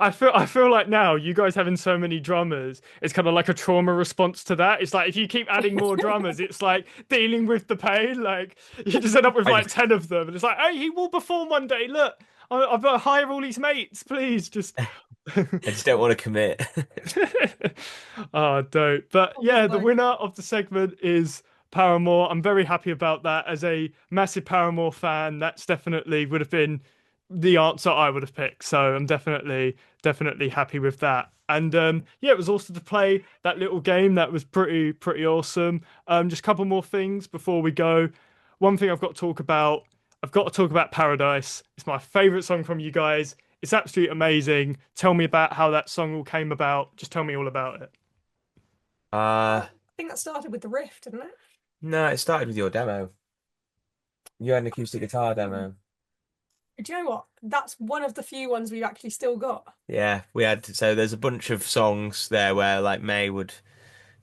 I feel like now you guys having so many drummers, it's kind of like a trauma response to that. It's like if you keep adding more drummers, it's like dealing with the pain. Like you just end up with I like just 10 of them, and it's like, hey, he will perform one day. Look, I've got to hire all these mates, please. Just I just don't want to commit. oh, dope. But yeah, the like, winner of the segment is Paramore. I'm very happy about that. As a massive Paramore fan, that's definitely would have been the answer I would have picked. So I'm definitely happy with that. And yeah, it was also to play that little game that was pretty awesome. Just a couple more things before we go. One thing I've got to talk about. I've got to talk about Paradise. It's my favorite song from you guys. It's absolutely amazing. Tell me about how that song all came about. Just tell me all about it. Uh, I think that started with the Rift, didn't it? no, it started with your demo. You had an acoustic guitar Mm. demo. Do you know what? That's one of the few ones we've actually still got. Yeah, we had so there's a bunch of songs there where like May would,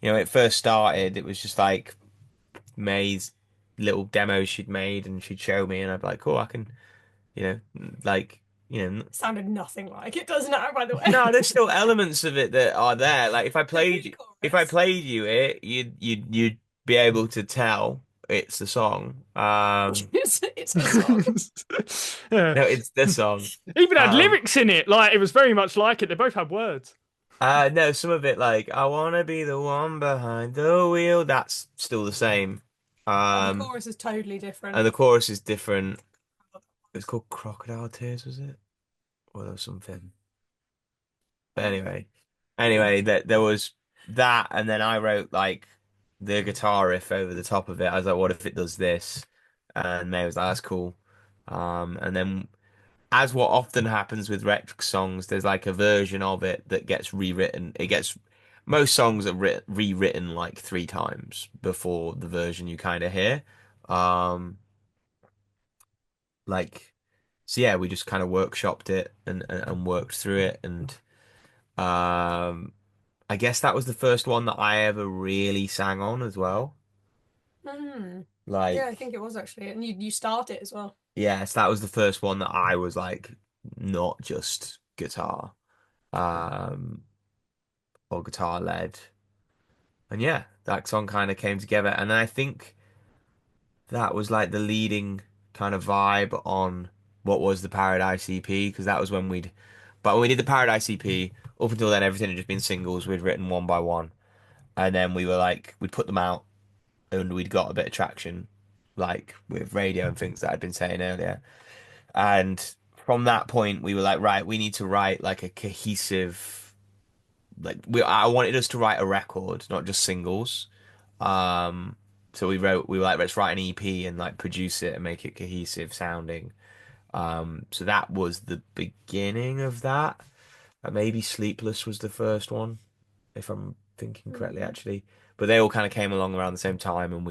it first started, it was just like May's little demos she'd made and she'd show me and I'd be like, cool, I can, you know, like, you know, It sounded nothing like it does now, by the way. no, there's still elements of it that are there. Like Especially the if I chorus. played you it, you'd be able to tell it's the song. It's a song. Yeah. No, it's the song. Even had Um, lyrics in it. Like it was very much like it. They both had words. no, some of it like I wanna be the one behind the wheel. That's still the same. And the Um, chorus is totally and different. the chorus is different. It's called Crocodile Tears, was it? Or there was something. But anyway, that there was that, and then I wrote like the guitar riff over the top of it. I was like, what if it does this? And May was like, that's cool. And then as what often happens with WREX songs, there's like a version of it that gets rewritten. Most songs are rewritten like three times before the version you kind of hear. Um, like, so yeah, we just kind of workshopped it and worked through it. And um, I guess that was the first one that I ever really sang on as well. Mm. Yeah, I Like, think it was actually. And you start it as well. yes, that was the first one that I was like, not just guitar. Um, or guitar led. And yeah, that song kind of came together. And then I think that was like the leading kind of vibe on what was the Paradise EP, because that was but when we did the Paradise EP, up until then, everything had just been singles we'd written one by one. And then we were like, we'd put them out and we'd got a bit of traction, like with radio and things that I'd been saying earlier. And from that point, we were like, right, we need to write like a cohesive, I wanted us to write a record, not just singles. Um, so we were like, let's write an EP and like produce it and make it cohesive sounding. So that was the beginning of that. Maybe Sleepless was the first one, if I'm thinking correctly, Mm. actually. But they all kind of came along around the same time, and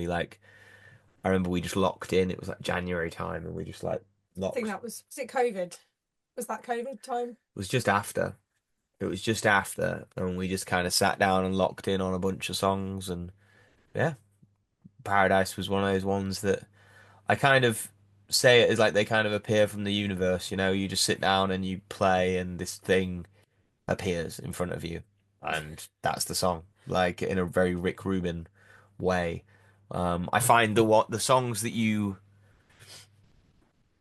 I remember we just locked in. It was like January time, and we just like I think locked. that was it COVID? Was that COVID time? It was just after. It was just after, and we just kind of sat down and locked in on a bunch of songs, and yeah, Paradise was one of those ones that I kind of say it as like they kind of appear from the universe, you just sit down and you play and this thing appears in front of you and that's the song, like in a very Rick Rubin way. I find the songs that you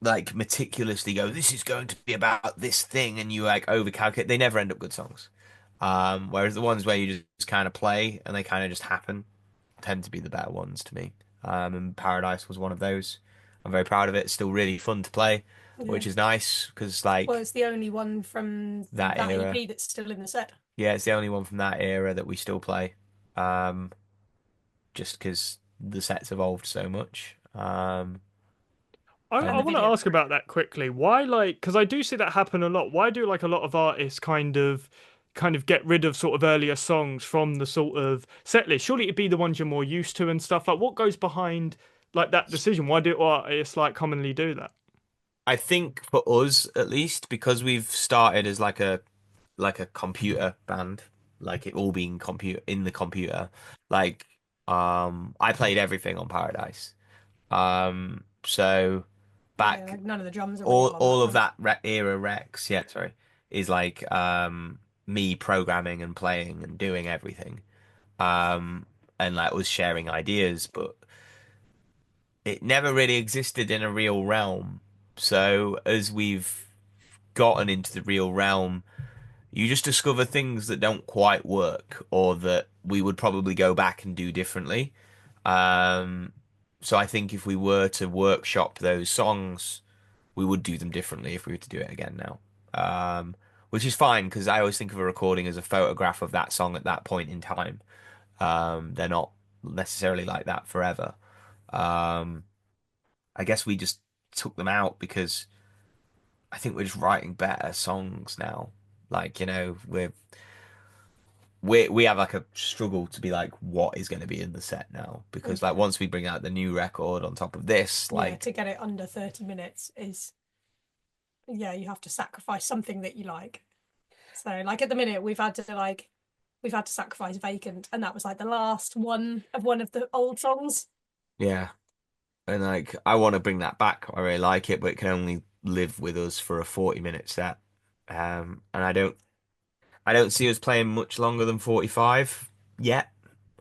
like meticulously go, this is going to be about this thing and you like overcalculate, they never end up good songs. Whereas the ones where you just kind of play and they kind of just happen tend to be the better ones to me. And Paradise was one of those. I'm very proud of it. It's still really fun to play, Yeah. which is nice because Well, like it's the only one from that that era. EP that's still in the set. Yeah, it's the only one from that era that we still play. Um, just because the set's evolved so much. I the want to video ask for it. about that quickly. Why, like, because I do see that happen a lot. Why do like a lot of artists kind of get rid of sort of earlier songs from the sort of set list? Surely it'd be the ones you're more used to and stuff. Like, what goes behind like that decision? Why do artists like commonly do that? I think for us at least, because we've started as like a computer band, like it all being compute in the computer. Like I played everything on Paradise. So Yeah, back like none of the drums are real on that all of one. that era Rex, yeah, sorry, is like me programming and playing and doing everything. Um and like was sharing ideas, but it never really existed in a real realm. So as we've gotten into the real realm, you just discover things that don't quite work or that we would probably go back and do differently. Um, so I think if we were to workshop those songs, we would do them differently if we were to do it again now. Which is fine because I always think of a recording as a photograph of that song at that point in time. They're not necessarily like that forever. Um, I guess we just took them out because I think we're just writing better songs now. Like, we have like a struggle to be like what is going to be in the set now because like Yeah. once we bring out the new record on top of this, Yeah, like to get it under 30 minutes is, yeah, you have to sacrifice something that you like. So like at the minute we've had to sacrifice Vacant, and that was like the last one of the old songs. yeah, and like I want to bring that back. I really like it, but it can only live with us for a 40-minute set. And I don't see us playing much longer than 45 yet.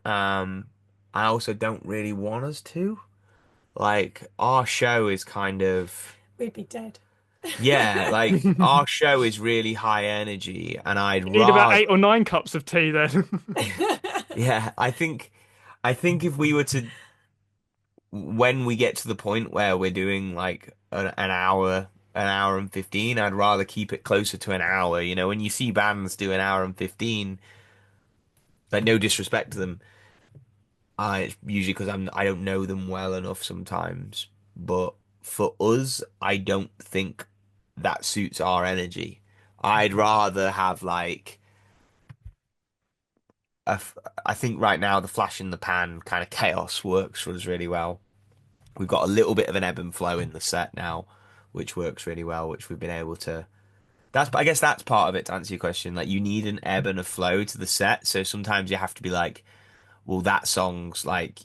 Um, I also don't really want us to. Like our show is kind of We'd be dead. yeah, like our show is really high energy, and I'd You need about rather 8 or 9 cups of tea then. yeah, I think if we were to when we get to the point where we're doing like an hour and 15, I'd rather keep it closer to an hour. You know, when you see bands do an hour and 15, like no disrespect to them, I usually because I don't know them well enough sometimes, but for us, I don't think that suits our energy. I'd rather have like I think right now the flash in the pan kind of chaos works for us really well. We've got a little bit of an ebb and flow in the set now, which works really well, which we've been able to. I guess that's part of it to answer your question. Like you need an ebb and a flow to the set, so sometimes you have to be like, well, that song's like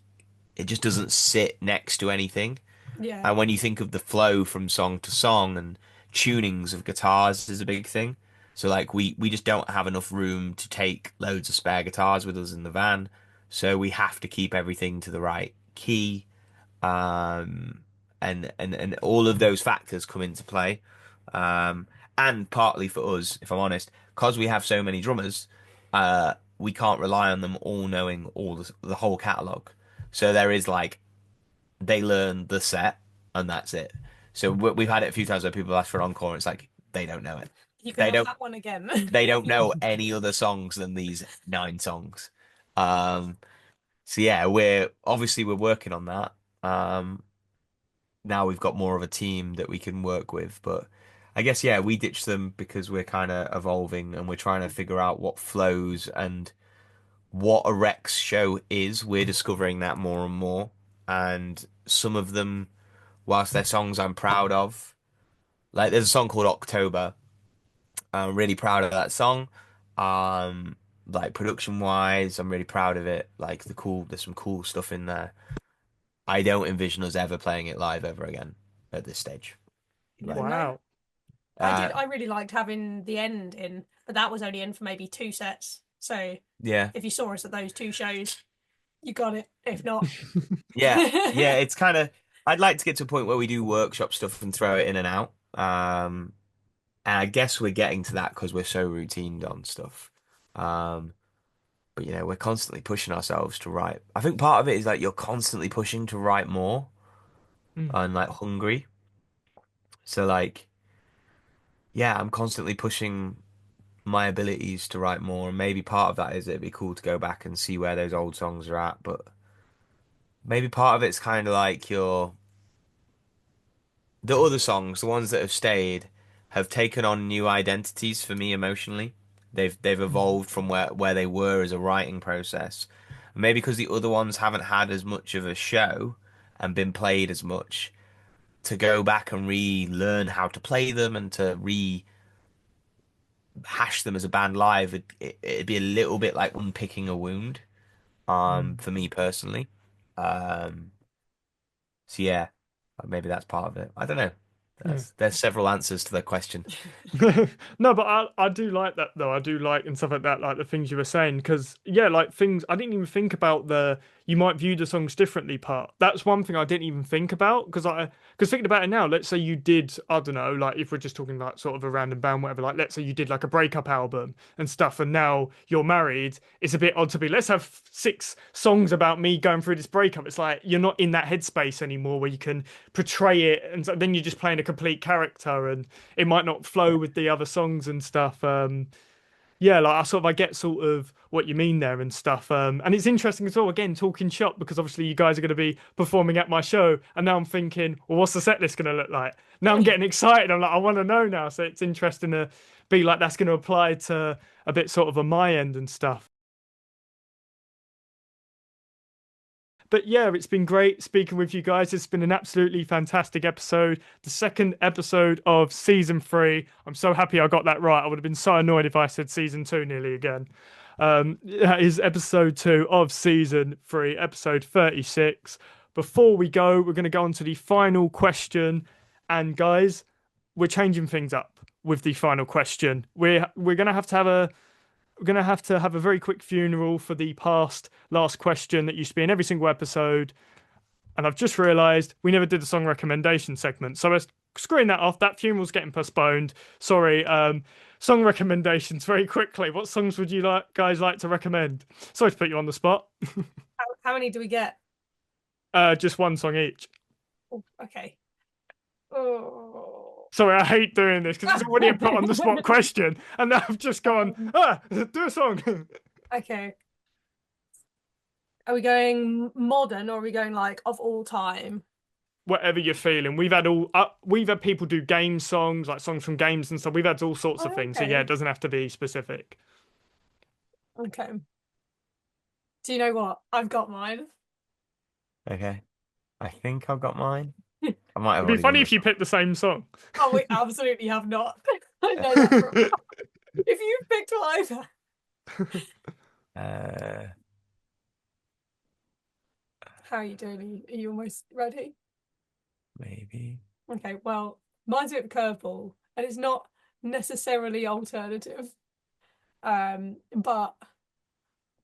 it just doesn't sit next to anything. Yeah. And when you think of the flow from song to song and tunings of guitars is a big thing. So like we just don't have enough room to take loads of spare guitars with us in the van. So we have to keep everything to the right key. Um and all of those factors come into play. Um and partly for us, if I'm honest, because we have so many drummers, we can't rely on them all knowing the whole catalog. So there is like they learn the set and that's it. So we've had it a few times where people ask for an encore and it's like they don't know it. You can They have don't that one again. they don't know any other songs than these 9 songs. Um so yeah, we're working on that. Um Now we've got more of a team that we can work with, but I guess yeah, we ditch them because we're kind of evolving and we're trying to figure out what flows and what a Rex show is. We're discovering that more and more. And some of them, whilst they're songs I'm proud of, like there's a song called October. I'm really proud of that song. Um, like production wise, I'm really proud of it. Like there's some cool stuff in there. I don't envision us ever playing it live ever again at this stage. Like, No. Wow. uh, I really liked having the end in, but that was only in for maybe 2 sets. So yeah, if you saw us at those 2 shows, you got it. If not, yeah. It's kind of. I'd like to get to a point where we do workshop stuff and throw it in and out. And I guess we're getting to that because we're so routined on stuff. Um, but we're constantly pushing ourselves to write. I think part of it is like you're constantly pushing to write more Mm. and like hungry. So like, yeah, I'm constantly pushing my abilities to write more, and maybe part of that is it'd be cool to go back and see where those old songs are at, but maybe part of it's kind of like the other songs, the ones that have stayed, have taken on new identities for me emotionally. They've evolved from where they were as a writing process. Maybe because the other ones haven't had as much of a show and been played as much, to go back and relearn how to play them and to rehash them as a band live, it'd be a little bit like unpicking a wound, Mm. for me personally. Um, so yeah, maybe that's part of it. I don't know. Yeah. There's several answers to the question. No, but I do like that though. I do like and stuff like the things you were saying, because yeah, like things I didn't even think about the you might view the songs differently part. That's one thing I didn't even think about because thinking about it now, let's say you did, I don't know, like if we're just talking like sort of a random band, whatever, like let's say you did like a breakup album and stuff, and now you're married, it's a bit odd to be, let's have 6 songs about me going through this breakup. It's like you're not in that headspace anymore where you can portray it, and so then you're just playing a complete character, and it might not flow with the other songs and stuff. Yeah, like I get sort of what you mean there and stuff. And it's interesting as well. Again, talking shop because obviously you guys are going to be performing at my show, and now I'm thinking, well, what's the set list going to look like? Now I'm getting excited. I'm like, I want to know now. So it's interesting to be like that's going to apply to a bit sort of on my end and stuff. But yeah, it's been great speaking with you guys. It's been an absolutely fantastic episode. The second episode of season 3. I'm so happy I got that right. I would have been so annoyed if I said season 2 nearly again. That is episode 2 of season 3, episode 36. Before we go, we're going to go on to the final question. And guys, we're changing things up with the final question. We're going to have a we're going to have a very quick funeral for the past last question that used to be in every single episode. And I've just realised we never did a song recommendation segment. So we're screwing that off. That funeral's getting postponed. Sorry. Song recommendations very quickly. What songs would you guys like to recommend? Sorry to put you on the spot. How many do we get? Just one song each. Oh, okay. Oh. Sorry, I hate doing this because it's already a put on the spot question, and now I've just gone, do a song. Okay. Are we going modern or are we going like of all time? Whatever you're feeling. We've had people do game songs, like songs from games and stuff. We've had all sorts of things. So yeah, it doesn't have to be specific. Okay. Do you know what? I've got mine. Okay. I think I've got mine. I might have It'd be already funny done if you picked the same song. Oh, we absolutely have not. I know that if you picked either. How are you doing? Are you almost ready? Maybe. Okay, well, mine's a bit of a curveball, and it's not necessarily alternative. But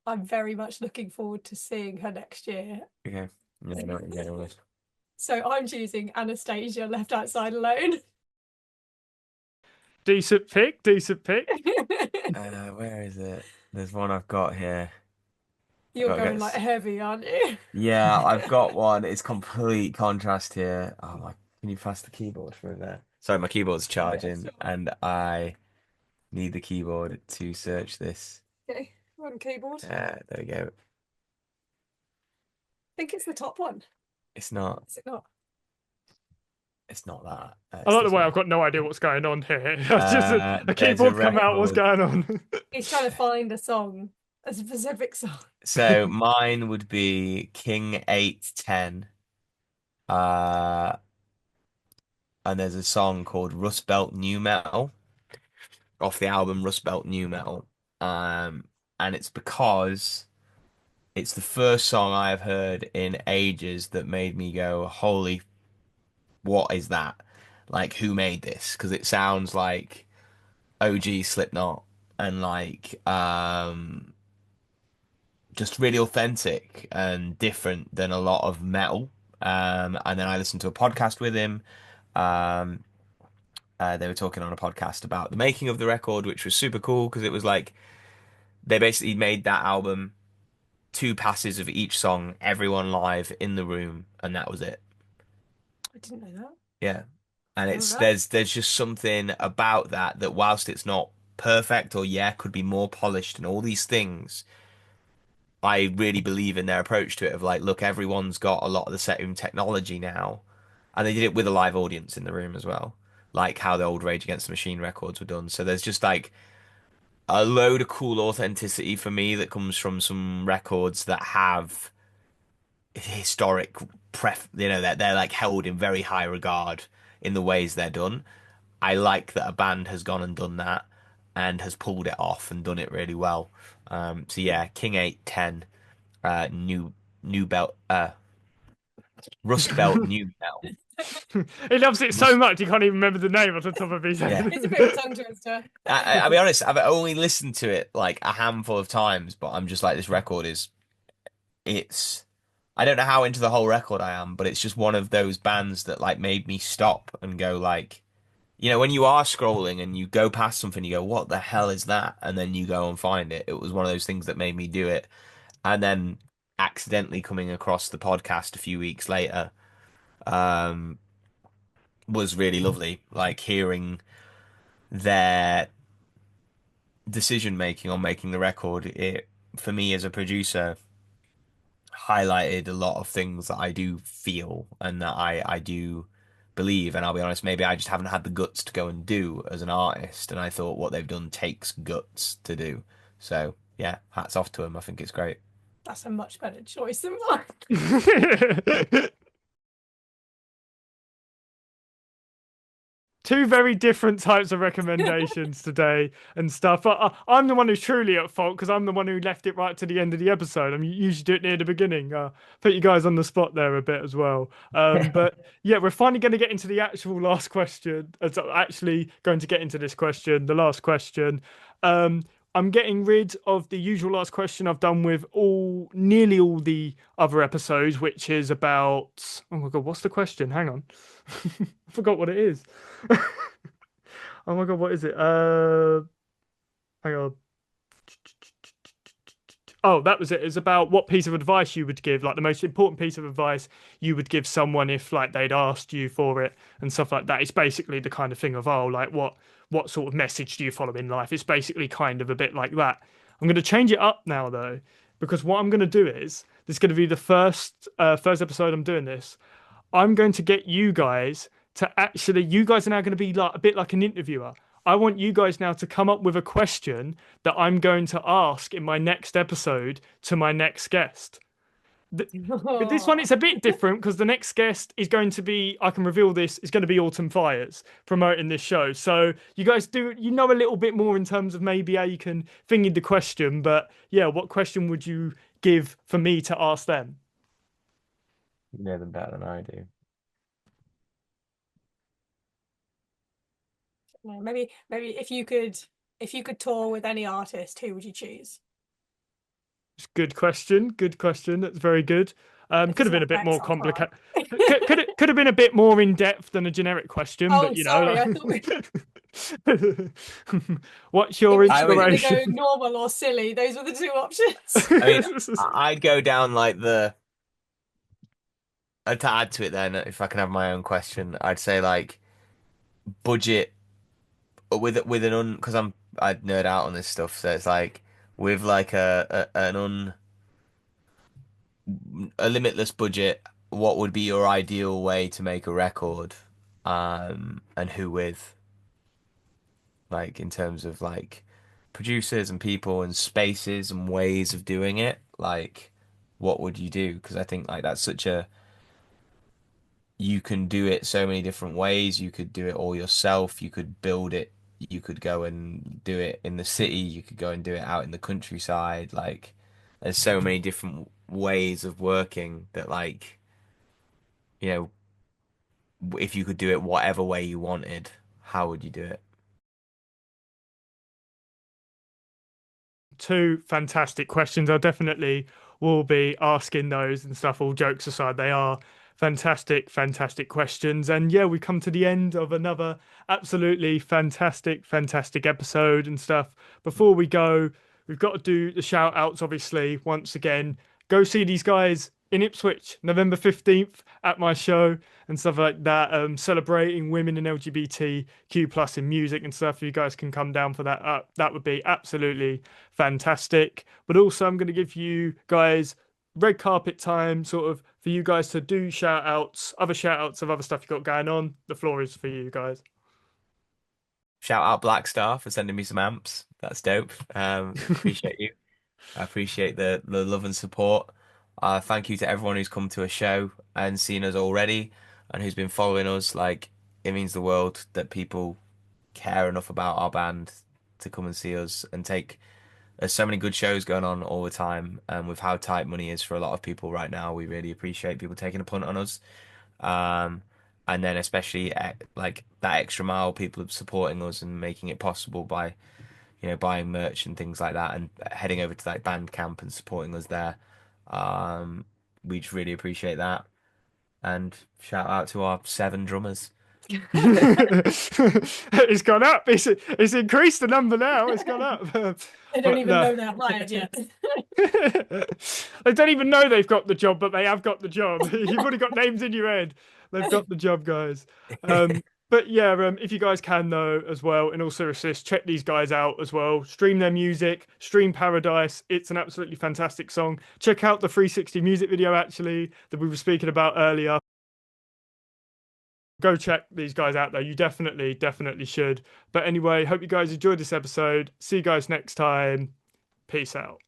I'm very much looking forward to seeing her next year. Okay. Yeah, I know what you're going with. So I'm choosing Anastasia, Left Outside Alone. Decent pick, decent pick. Where is it? There's one I've got here. You're Gotta going get like heavy, aren't you? Yeah, I've got one. It's complete contrast here. Oh my, can you pass the keyboard for there? Sorry, my keyboard's charging sure. and I need the keyboard to search this. Okay, one keyboard. There we go. I think it's the top one. It's not. Is it not? It's not that. I like the this way one. I've got no idea what's going on here. It's just a There's keyboard a come out, what's record. going on? He's trying to find a song, a specific song. So mine would be King 810. And there's a song called Rust Belt New Metal off the album Rust Belt New Metal. And it's because it's the first song I have heard in ages that made me go, holy, what is that? Like, who made this? Because it sounds like OG Slipknot and like just really authentic and different than a lot of metal. And then I listened to a podcast with him. They were talking on a podcast about the making of the record, which was super cool because it was like they basically made that album 2 passes of each song, everyone live in the room, and that was it. I didn't know that. Yeah. And it's All there's just something about that whilst it's not perfect or could be more polished and all these things, I really believe in their approach to it of like, look, everyone's got a lot of the same technology now. and they did it with a live audience in the room as well, like how the old Rage Against the Machine records were done. So there's just like a load of cool authenticity for me that comes from some records that have historic they're like held in very high regard in the ways they're done. I like that a band has gone and done that and has pulled it off and done it really well. So yeah, King 810, new belt, Rust Belt, new belt. He loves it so Rust, much he can't even remember the name off the top of his yeah. head. It's a bit of a tongue twister. I'll be honest, I've only listened to it like a handful of times, but I'm just like, this record is, it's, I don't know how into the whole record I am, but it's just one of those bands that like made me stop and go like, when you are scrolling and you go past something, you go, what the hell is that? And then you go and find it. It was one of those things that made me do it. And then accidentally coming across the podcast a few weeks later, um, was really lovely. Like hearing their decision making on making the record, it, for me as a producer, highlighted a lot of things that I do feel and that I do believe. And I'll be honest, maybe I just haven't had the guts to go and do as an artist. And I thought what they've done takes guts to do. So yeah, hats off to them. I think it's great. That's a much better choice than mine. Two very different types of recommendations today and stuff. But I'm the one who's truly at fault because I'm the one who left it right to the end of the episode. I mean, you usually do it near the beginning. Put you guys on the spot there a bit as well. But yeah, we're finally going to get into the actual last question. Actually going to get into this question, the last question. I'm getting rid of the usual last question I've done with nearly all the other episodes, which is about, oh my God, what's the question? Hang on. I forgot what it is. Oh my God, what is it? Hang on. Oh, that was it. It's about what piece of advice you would give, like the most important piece of advice you would give someone if like they'd asked you for it and stuff like that. It's basically the kind of thing of, oh, like what sort of message do you follow in life? It's basically kind of a bit like that. I'm going to change it up now though, because what I'm going to do is this is going to be the first episode I'm doing this. I'm going to get you guys to actually, you guys are now going to be like a bit like an interviewer. I want you guys now to come up with a question that I'm going to ask in my next episode to my next guest. With this one, it's a bit different because the next guest is going to be, I can reveal this, is going to be Autumn Fires promoting this show. So you guys know a little bit more in terms of maybe how you can thingy the question. But yeah, what question would you give for me to ask them? You know them better than I do. Maybe if you could tour with any artist, who would you choose? Good question. Good question. That's very good. Could have been a bit more complicated. Could have been a bit more in depth than a generic question, but you know. Sorry, I thought What's your inspiration? Go normal or silly. Those were the two options. I mean, I'd go down like to add to it then, if I can have my own question, I'd say like budget with because I'd nerd out on this stuff, so it's like with like a limitless budget, what would be your ideal way to make a record, and who with, like in terms of like producers and people and spaces and ways of doing it, like what would you do? Because I think like that's such a, you can do it so many different ways. You could do it all yourself. You could build it. You could go and do it in the city. You could go and do it out in the countryside. Like, there's so many different ways of working that, like, if you could do it whatever way you wanted, how would you do it? Two fantastic questions. I definitely will be asking those and stuff. All jokes aside, they are fantastic, fantastic questions. And yeah, we come to the end of another absolutely fantastic, fantastic episode and stuff. Before we go, we've got to do the shout outs, obviously, once again. Go see these guys in Ipswich, November 15th at my show and stuff like that. Celebrating women and LGBTQ plus in music and stuff. You guys can come down for that. That would be absolutely fantastic. But also, I'm going to give you guys red carpet time, sort of for you guys to do shout outs, other shout outs of other stuff you got going on. The floor is for you guys. Shout out Black Star for sending me some amps. That's dope. Appreciate you. I appreciate the love and support. Thank you to everyone who's come to a show and seen us already and who's been following us. Like, it means the world that people care enough about our band to come and see us and take. There's so many good shows going on all the time, and with how tight money is for a lot of people right now, we really appreciate people taking a punt on us. Um, and then especially like that extra mile, people supporting us and making it possible by buying merch and things like that, and heading over to like Bandcamp and supporting us there. Um, we just really appreciate that. And shout out to our 7 drummers. It's gone up. It's increased the number now. It's gone up. They don't even know they're hired yet. They don't even know they've got the job, but they have got the job. You've already got names in your head. They've got the job, guys. But yeah, if you guys can though as well, in all seriousness, check these guys out as well. Stream their music, stream Paradise. It's an absolutely fantastic song. Check out the 360 music video actually that we were speaking about earlier. Go check these guys out though. You definitely should. But anyway, hope you guys enjoyed this episode. See you guys next time. Peace out.